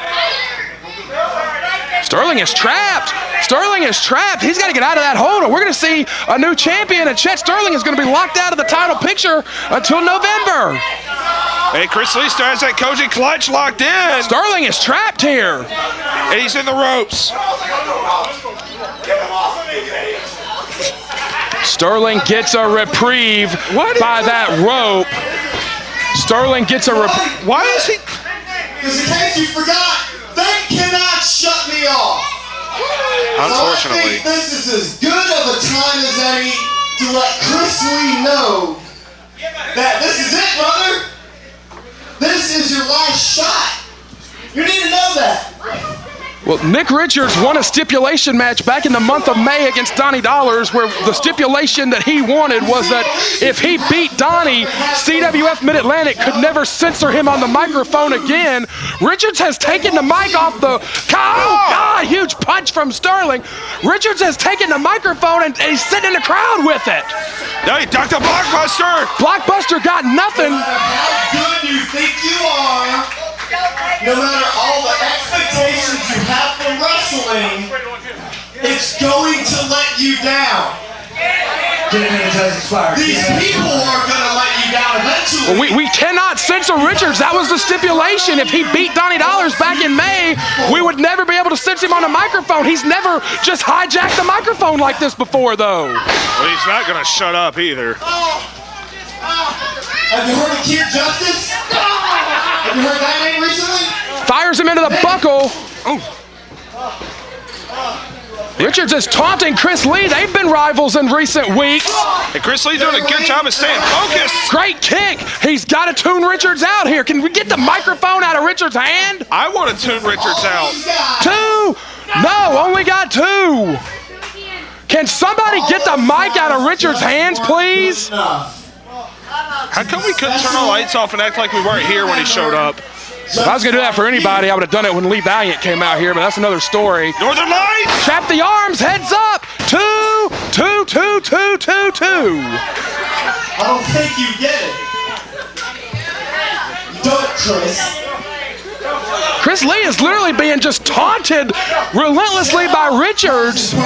Sterling is trapped. Sterling is trapped. He's got to get out of that hold, or we're going to see a new champion, and Chet Sterling is going to be locked out of the title picture until November. Hey, Chris Lee still has that Koji clutch locked in. Sterling is trapped here. And he's in the ropes. Sterling gets a reprieve by that rope. Sterling gets a reprieve. Why is he? Because in case you forgot, they cannot shut me off. Unfortunately. So I think this is as good of a time as any to let Chris Lee know that this is it, brother. This is your last shot. You need to know that. Well, Nick Richards won a stipulation match back in the month of May against Donnie Dollars, where the stipulation that he wanted was that if he beat Donnie, CWF Mid-Atlantic could never censor him on the microphone again. Richards has taken the mic off the... huge punch from Sterling. Richards has taken the microphone and he's sitting in the crowd with it. No, he ducked a blockbuster. Blockbuster got nothing. No matter how good you think you are, no matter all the expectations you have from wrestling, it's going to let you down. These people are going to let you down eventually. Well, we cannot censor Richards. That was the stipulation. If he beat Donnie Dollars back in May, we would never be able to censor him on a microphone. He's never just hijacked the microphone like this before, though. Well, he's not going to shut up either. Have you heard of Keir Justice? Have you heard that name recently? Fires him into the buckle. Richards is taunting Chris Lee. They've been rivals in recent weeks. And Chris Lee doing a good job of staying focused. Great kick. He's got to tune Richards out here. Can we get the microphone out of Richards' hand? I want to tune Richards out. 2. No, only got 2. Can somebody get the mic out of Richards' hands, please? How come we couldn't turn our lights off and act like we weren't here when he showed up? If I was going to do that for anybody, I would have done it when Lee Valiant came out here, but that's another story. Northern Lights! Trap the arms, heads up. 2, 2, 2, 2, 2, 2. I don't think you get it. Don't, Chris. Chris Lee is literally being just taunted relentlessly by Richards. And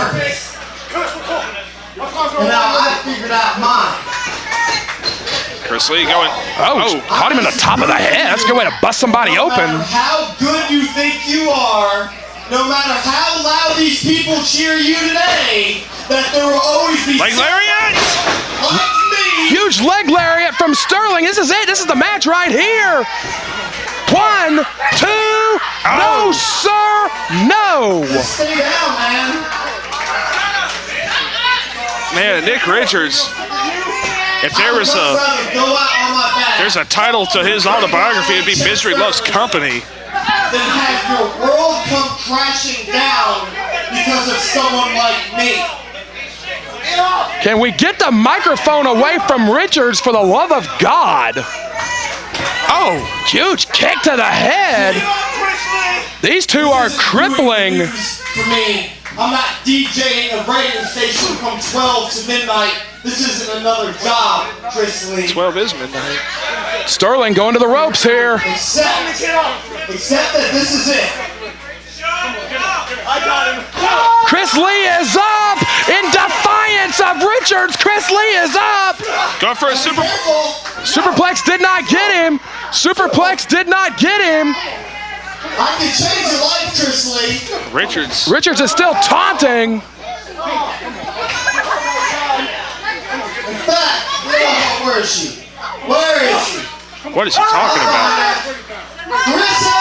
now I figured out mine. Chris Lee going. Caught him in the top of the head. That's a good way to bust somebody open. No matter how good you think you are, no matter how loud these people cheer you today, that there will always be like lariat! Like me. Huge leg lariat from Sterling. This is it. This is the match right here. 1, 2. No, sir. No. Just stay down, man. Man, Nick Richards. If there was there's a title to his autobiography, it'd be Misery Loves Company. Then have your world come crashing down because of someone like me. Can we get the microphone away from Richards for the love of God? Oh, huge kick to the head. These two are crippling. For me, I'm not DJing a radio station from 12 to midnight. This isn't another job, Chris Lee. 12 is midnight. Sterling going to the ropes here. Except that this is it. I got him. Chris Lee is up in defiance of Richards. Chris Lee is up. Going for a superplex did not get him. Superplex did not get him. I can change your life, Chris Lee. Richards is still taunting. Where is she? Where is she? What is he talking about? Marissa!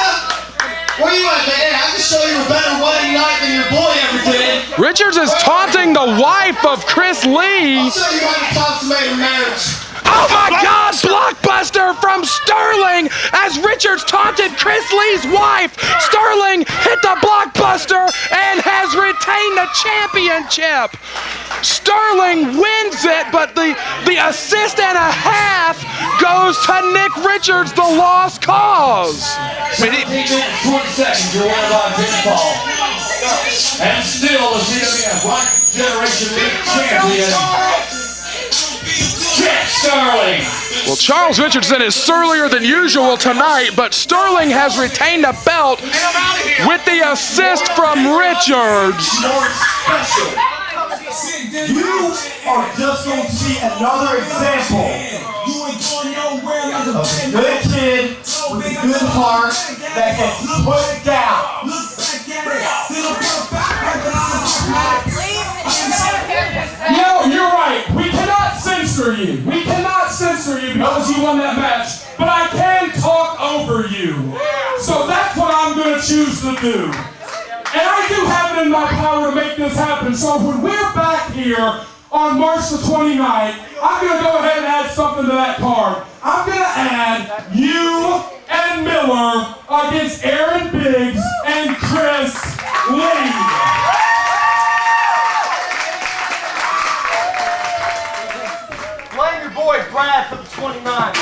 Where you at, man? I can show you a better wedding night than your boy ever did. Richards is taunting the wife of Chris Lee. I'll show you how to consummate a marriage. Oh my God! Blockbuster from Sterling as Richards taunted Chris Lee's wife. Sterling hit the blockbuster and has retained the championship. Sterling wins it, but the assist and a half goes to Nick Richards, the lost cause. 8 minutes, 20 seconds, you're one of our pinfall. And still the CWF Rock Generation League champion, Chet Sterling. Well, Charles Richardson is surlier than usual tonight, but Sterling has retained the belt with the assist from Richards. You are just going to see another example of a good kid with a good heart that gets put down. You're right. We cannot censor you. We cannot censor you because you won that match. But I can talk over you. So that's what I'm going to choose to do. And I do have it in my power to make this happen. So when we're back here on March the 29th, I'm going to go ahead and add something to that card. I'm going to add you and Miller against Aaron Biggs and Chris Lee. Blame your boy Brad for the 29th.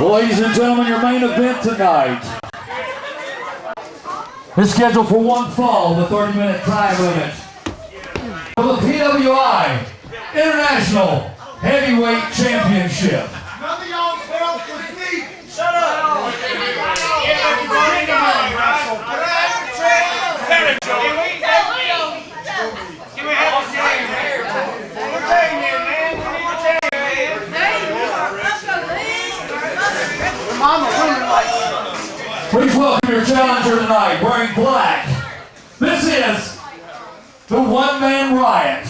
Ladies and gentlemen, your main event tonight is scheduled for one fall, the 30-minute time limit for the PWI International Heavyweight Championship. Nothing else helps with me. Shut up. Please welcome your challenger tonight, wearing black. This is the one-man riot,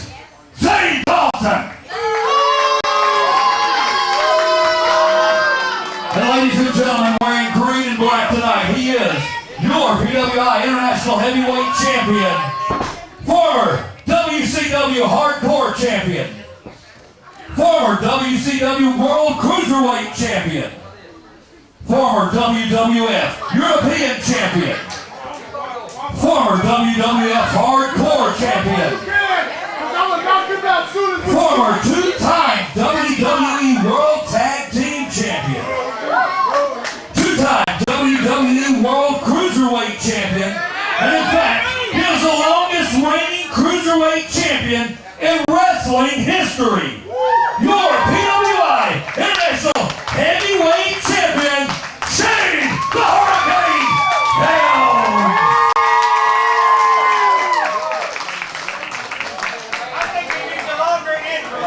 Zane Dawson. And ladies and gentlemen, wearing green and black tonight, he is your PWI International Heavyweight Champion, former WCW Hardcore Champion, former WCW World Cruiserweight Champion, former WWF European Champion, former WWF Hardcore Champion, former two-time WWE World Tag Team Champion, two-time WWE World Cruiserweight Champion, and in fact, he is the longest reigning Cruiserweight Champion in wrestling history. Your PWI International Heavyweight Champion, Shane the Hurricane Helms. I think he needs a longer intro.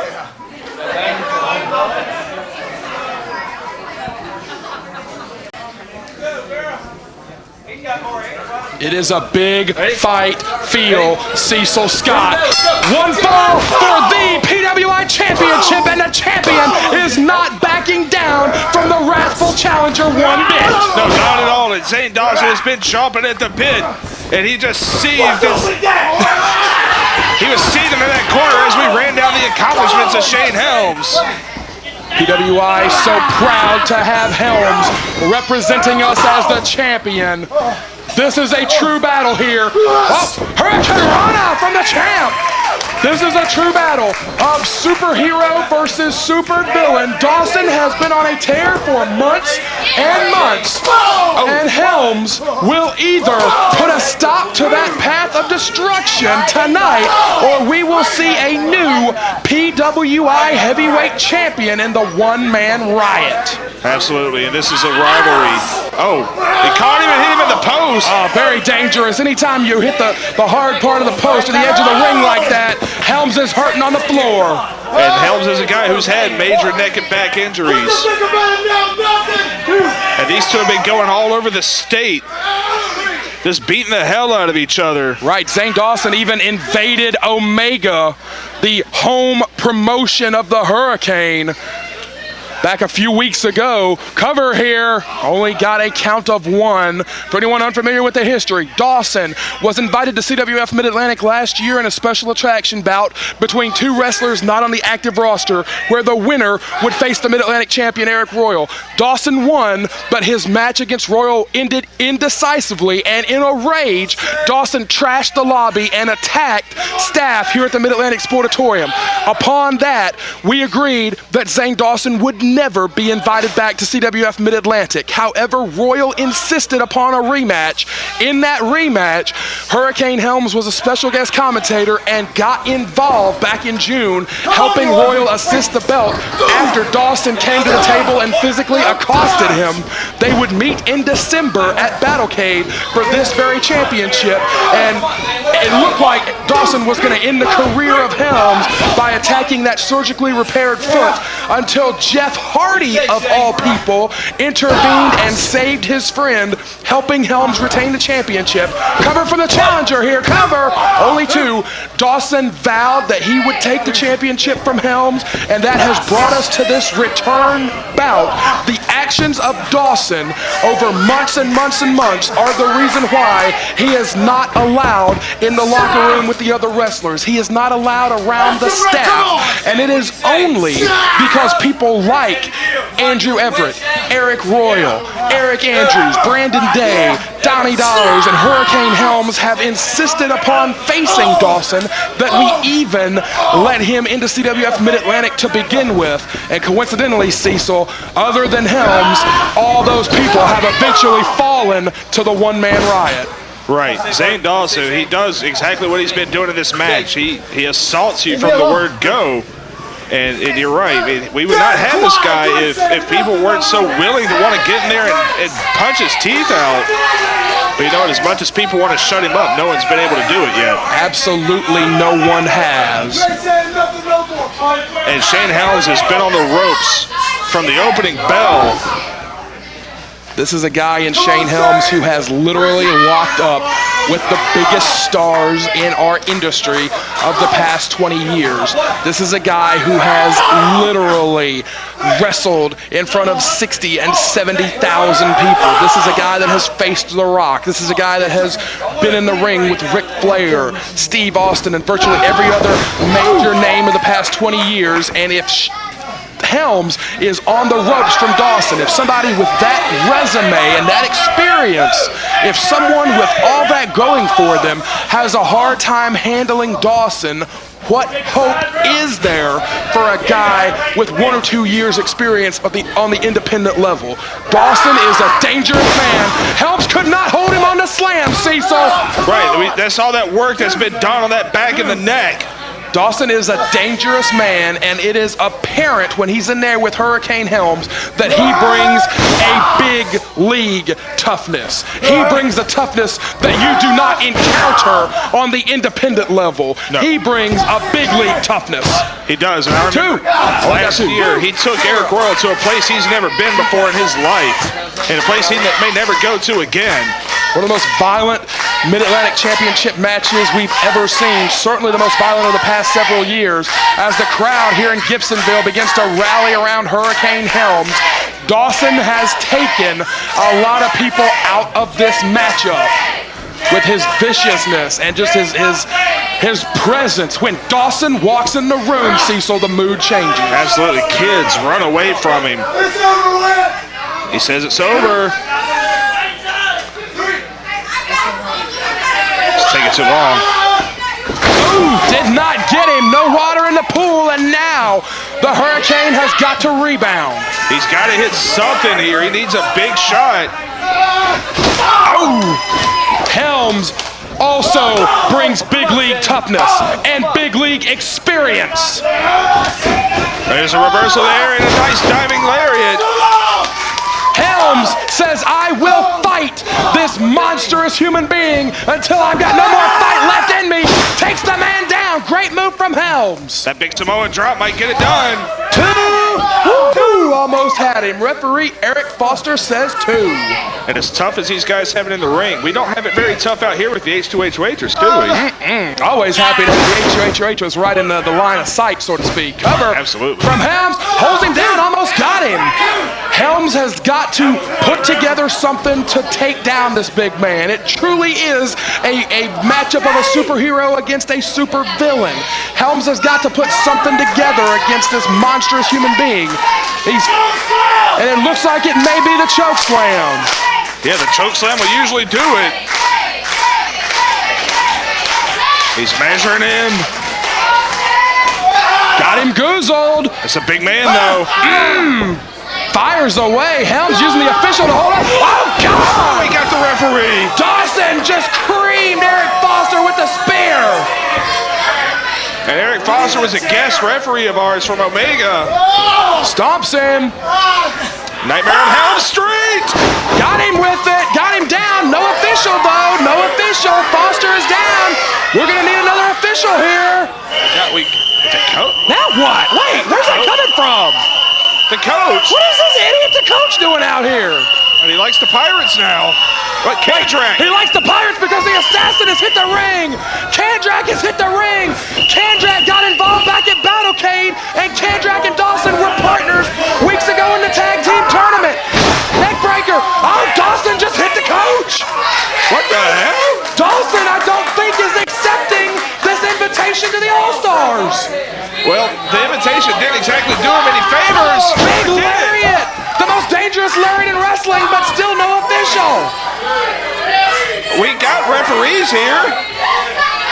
It is a big fight feel, Cecil Scott. One fall for the PWI Championship, and the champion is not backing down from the wrathful challenger one bit. No, not at all. And Zane Dawson has been chomping at the bit, and he just seethed. He was seething in that corner as we ran down the accomplishments of Shane Helms. PWI so proud to have Helms representing us as the champion. This is a true battle here. Oh, Hurricane Rana from the champ. This is a true battle of superhero versus super villain. Dawson has been on a tear for months and months, and Helms will either put a stop to that path of destruction tonight, or we will see a new PWI heavyweight champion in the one-man riot. Absolutely, and this is a rivalry. Oh, he can't even hit him in the post. Oh, very dangerous. Anytime you hit the hard part of the post or the edge of the ring like that, Helms is hurting on the floor. And Helms is a guy who's had major neck and back injuries. And these two have been going all over the state, just beating the hell out of each other. Right, Zane Dawson even invaded Omega, the home promotion of the Hurricane, back a few weeks ago. Cover here only got a count of one. For anyone unfamiliar with the history, Dawson was invited to CWF Mid-Atlantic last year in a special attraction bout between two wrestlers not on the active roster, where the winner would face the Mid-Atlantic champion Aric Royal. Dawson won, but his match against Royal ended indecisively, and in a rage, Dawson trashed the lobby and attacked staff here at the Mid-Atlantic Sportatroium. Upon that, we agreed that Zane Dawson would never be invited back to CWF Mid-Atlantic. However, Royal insisted upon a rematch. In that rematch, Hurricane Helms was a special guest commentator and got involved back in June, helping Royal assist the belt after Dawson came to the table and physically accosted him. They would meet in December at Battlecade for this very championship, and it looked like Dawson was going to end the career of Helms by attacking that surgically repaired foot until Jeff Hardy, of all people, intervened and saved his friend, helping Helms retain the championship. Cover for the challenger here, cover! Only two. Dawson vowed that he would take the championship from Helms, and that has brought us to this return bout. The actions of Dawson over months and months and months are the reason why he is not allowed in the locker locker room with the other wrestlers. He is not allowed around the staff. And it is only because people like Andrew Everett, Eric Royal, Eric Andrews, Brandon Day, Donnie Dollars, and Hurricane Helms have insisted upon facing Dawson that we even let him into CWF Mid-Atlantic to begin with. And coincidentally, Cecil, other than Helms, all those people have eventually fallen to the one-man riot. Right. Zane Dawson, he does exactly what he's been doing in this match. He assaults you from the word go. And you're right. I mean, we would not have this guy if people weren't so willing to want to get in there and punch his teeth out. But you know what? As much as people want to shut him up, no one's been able to do it yet. Absolutely no one has. And Shane Helms has been on the ropes from the opening bell. This is a guy in Shane Helms who has literally locked up with the biggest stars in our industry of the past 20 years. This is a guy who has literally wrestled in front of 60 and 70,000 people. This is a guy that has faced The Rock. This is a guy that has been in the ring with Ric Flair, Steve Austin, and virtually every other major name of the past 20 years. And if Helms is on the ropes from Dawson, if somebody with that resume and that experience, if someone with all that going for them has a hard time handling Dawson, what hope is there for a guy with 1 or 2 years experience on the independent level? Dawson is a dangerous man. Helms could not hold him on the slam, Cecil. Right, that's all that work that's been done on that back and the neck. Dawson is a dangerous man, and it is apparent when he's in there with Hurricane Helms that he brings a big league toughness. He brings the toughness that you do not encounter on the independent level. No. He brings a big league toughness. He does, and I remember last year he took Eric Royal to a place he's never been before in his life, and a place he may never go to again. One of the most violent Mid-Atlantic Championship matches we've ever seen, certainly the most violent of the past several years, as the crowd here in Gibsonville begins to rally around Hurricane Helms. Dawson has taken a lot of people out of this matchup with his viciousness and just his presence. When Dawson walks in the room, Cecil, the mood changes. Absolutely. Kids run away from him. He says it's over. Taking too long. Ooh, did not get him. No water in the pool, and now the Hurricane has got to rebound. He's got to hit something here. He needs a big shot. Oh! Helms also brings big league toughness and big league experience. There's a reversal there and a nice diving lariat. Helms says, I will fight this monstrous human being until I've got no more fight left in me. Takes the man down. Great move from Helms. That big Samoan drop might get it done. Two almost had him. Referee Eric Foster says 2. And as tough as these guys have it in the ring, we don't have it very tough out here with the H2H waitress, do we? Always happy that the H2H was right in the line of sight, so to speak. Cover Absolutely. From Helms. Holds him down. Almost got him. Helms has got to put together something to take down this big man. It truly is a matchup of a superhero against a super villain. Helms has got to put something together against this monstrous human being. And it looks like it may be the choke slam. Yeah, the choke slam will usually do it. He's measuring him. Got him goozled. It's a big man, though. Fires away. Helms using the official to hold up. Oh, God! He got the referee. Dawson just creamed Eric Foster with the spear. And Eric Foster was a guest referee of ours from Omega. Stomps him. Nightmare on Helm Street. Got him with it. Got him down. No official, though. No official. Foster is down. We're going to need another official here. Now what? Wait, where's that coming from? The coach. What is this idiot the coach doing out here? And he likes the Pirates now. But Kandrack. He likes the Pirates because the assassin has hit the ring. Kandrack has hit the ring. Kandrack got involved back at Battlecade, and Kandrack and Dawson were partners weeks ago in the tag team tournament. Neckbreaker. Oh, Dawson just hit the coach. What the hell? Dawson, I don't think, is accepting exactly do him any favors. Big lariat! The most dangerous lariat in wrestling, but still no official. We got referees here.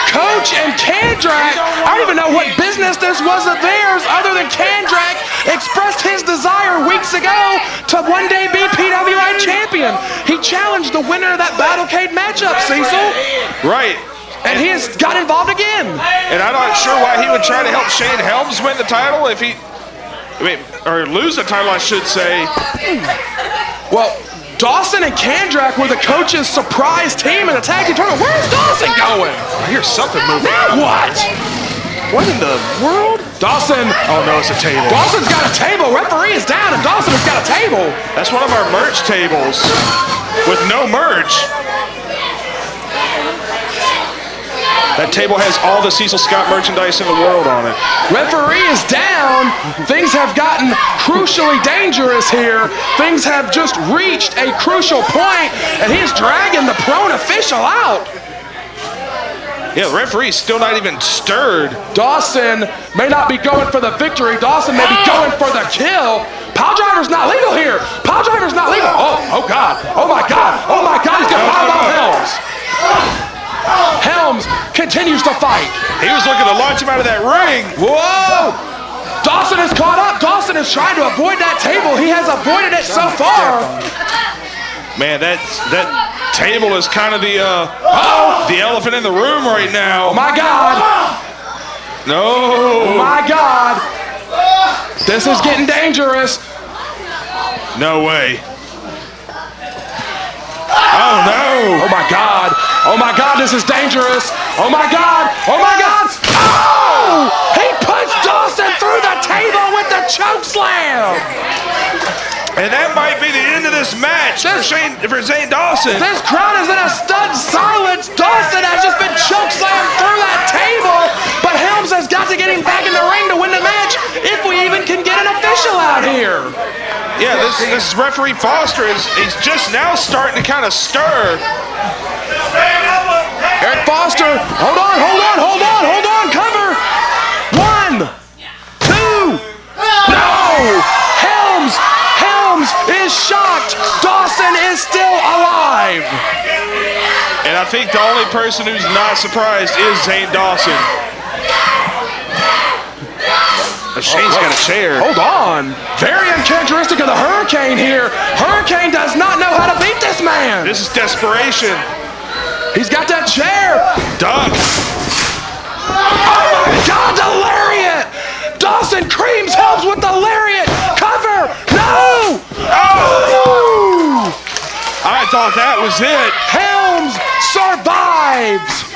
Coach and Kandrack, I don't even know what business this was of theirs other than Kandrack expressed his desire weeks ago to one day be PWI champion. He challenged the winner of that Battlecade matchup, Cecil. Right. And he has got involved again. And I'm not sure why he would try to help Shane Helms win the title if he, or lose the title, I should say. Well, Dawson and Kandrack were the coach's surprise team in the tag team tournament. Where's Dawson going? I hear something moving. What? What in the world? Dawson. Oh no, it's a table. Dawson's got a table. Referee is down and Dawson has got a table. That's one of our merch tables with no merch. That table has all the Cecil Scott merchandise in the world on it. Referee is down. Things have gotten crucially dangerous here. Things have just reached a crucial point, and he's dragging the prone official out. Yeah, the referee's still not even stirred. Dawson may not be going for the victory. Dawson may be going for the kill. Pile driver's not legal here. Pile driver's not legal. Oh God. Oh my God. Oh my God. He's gonna pile on Helms. Helms continues to fight. He was looking to launch him out of that ring. Whoa! Dawson is caught up. Dawson is trying to avoid that table. He has avoided it so far. Man, that table is kind of the elephant in the room right now. Oh my God! No! Oh my God! This is getting dangerous. No way. Oh no! Oh my God! Oh my God, this is dangerous! Oh my God! Oh my God! Oh! He puts Dawson through the table with the choke slam! And that might be the end of this match for Zane Dawson. This crowd is in a stunned silence. Dawson has just been choke slammed through that table, but Helms has got to get him back in the ring to win the match if we even can get an official out here. Yeah, this referee Foster he's just now starting to kind of stir. Eric Foster, hold on, cover. 1, 2, no! Helms is shocked. Dawson is still alive. And I think the only person who's not surprised is Zane Dawson. Shane's got a chair. Hold on. Very uncharacteristic of the Hurricane here. Hurricane does not know how to beat this man. This is desperation. He's got that chair. Duck. Oh my God, the lariat. Dawson creams Helms with the lariat. Cover. No. Oh. I thought that was it. Helms survives.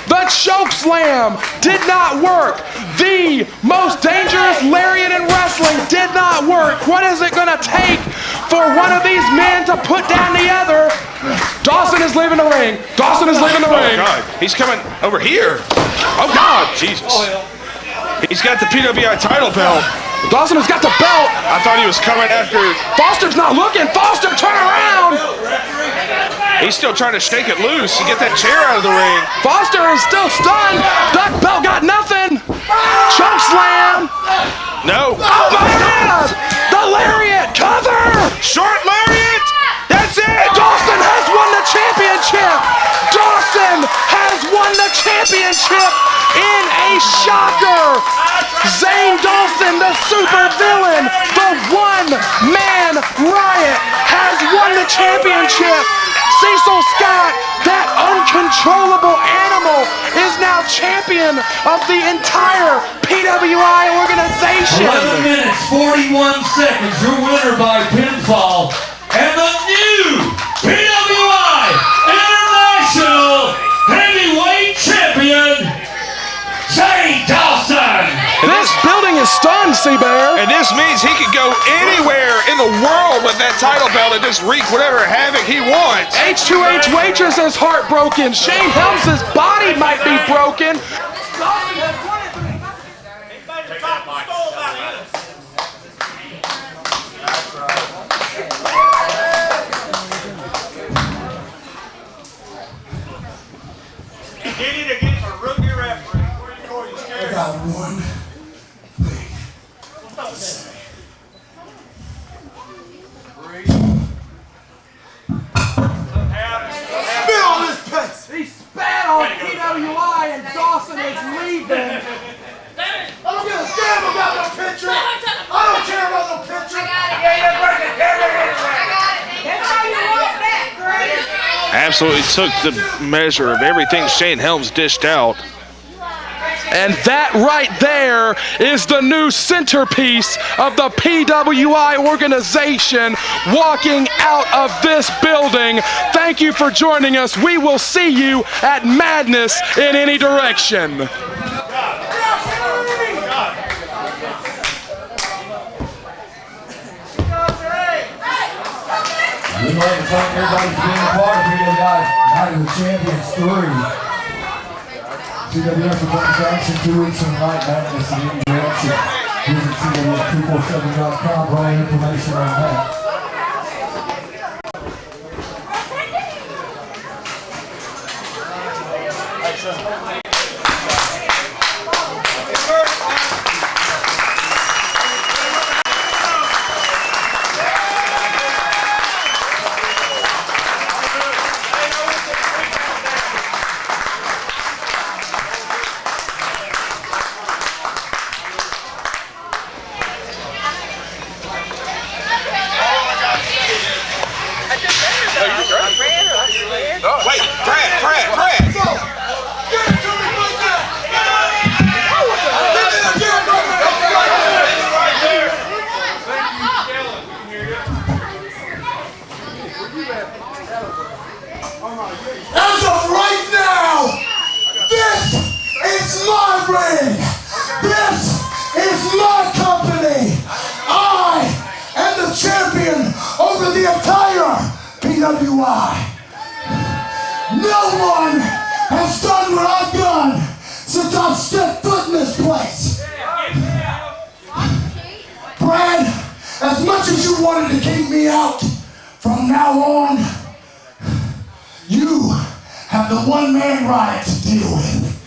The choke slam did not work. The most dangerous lariat in wrestling did not work. What is it going to take for one of these men to put down the other? Dawson is leaving the ring. Dawson is leaving the ring. Oh, God. He's coming over here. Oh, God. Jesus. He's got the PWI title belt. Dawson has got the belt. I thought he was coming after. Foster's not looking. Foster, turn around. He's still trying to shake it loose and get that chair out of the ring. Foster is still stunned. Duck belt got nothing. Choke slam. No. Oh my God! The lariat cover. Short lariat. That's it. Dawson has won the championship. Dawson has won the championship in a shocker. Zane Dawson, the super villain, the one-man riot, has won the championship. Cecil Scott, that uncontrollable animal, is now champion of the entire PWI organization. 11 minutes, 41 seconds. Your winner by pinfall, and the new PWI International Heavyweight Champion, Zane Dawson. This building is stunned, Seabear. And this means he could go anywhere in the world with that title belt and just wreak whatever havoc he wants. H2H Waitress is heartbroken. Shane Helms' body might be broken. You need to get a rookie referee. I got one thing. absolutely took the measure of everything Shane Helms dished out. And that right there is the new centerpiece of the PWI organization walking out of this building. Thank you for joining us. We will see you at Madness in any direction. We'd like to thank everybody for being a part of PWI Night of Champions 3. CWF will bring to action 2 weeks from Night Madness in any direction. Visit CWF247.com for all information on that. As of right now, this is my ring. This is my company. I am the champion over the entire PWI. No one has done what I've done since I've stepped foot in this place. Brad, as much as you wanted to keep me out, from now on, you have the one-man riot to deal with.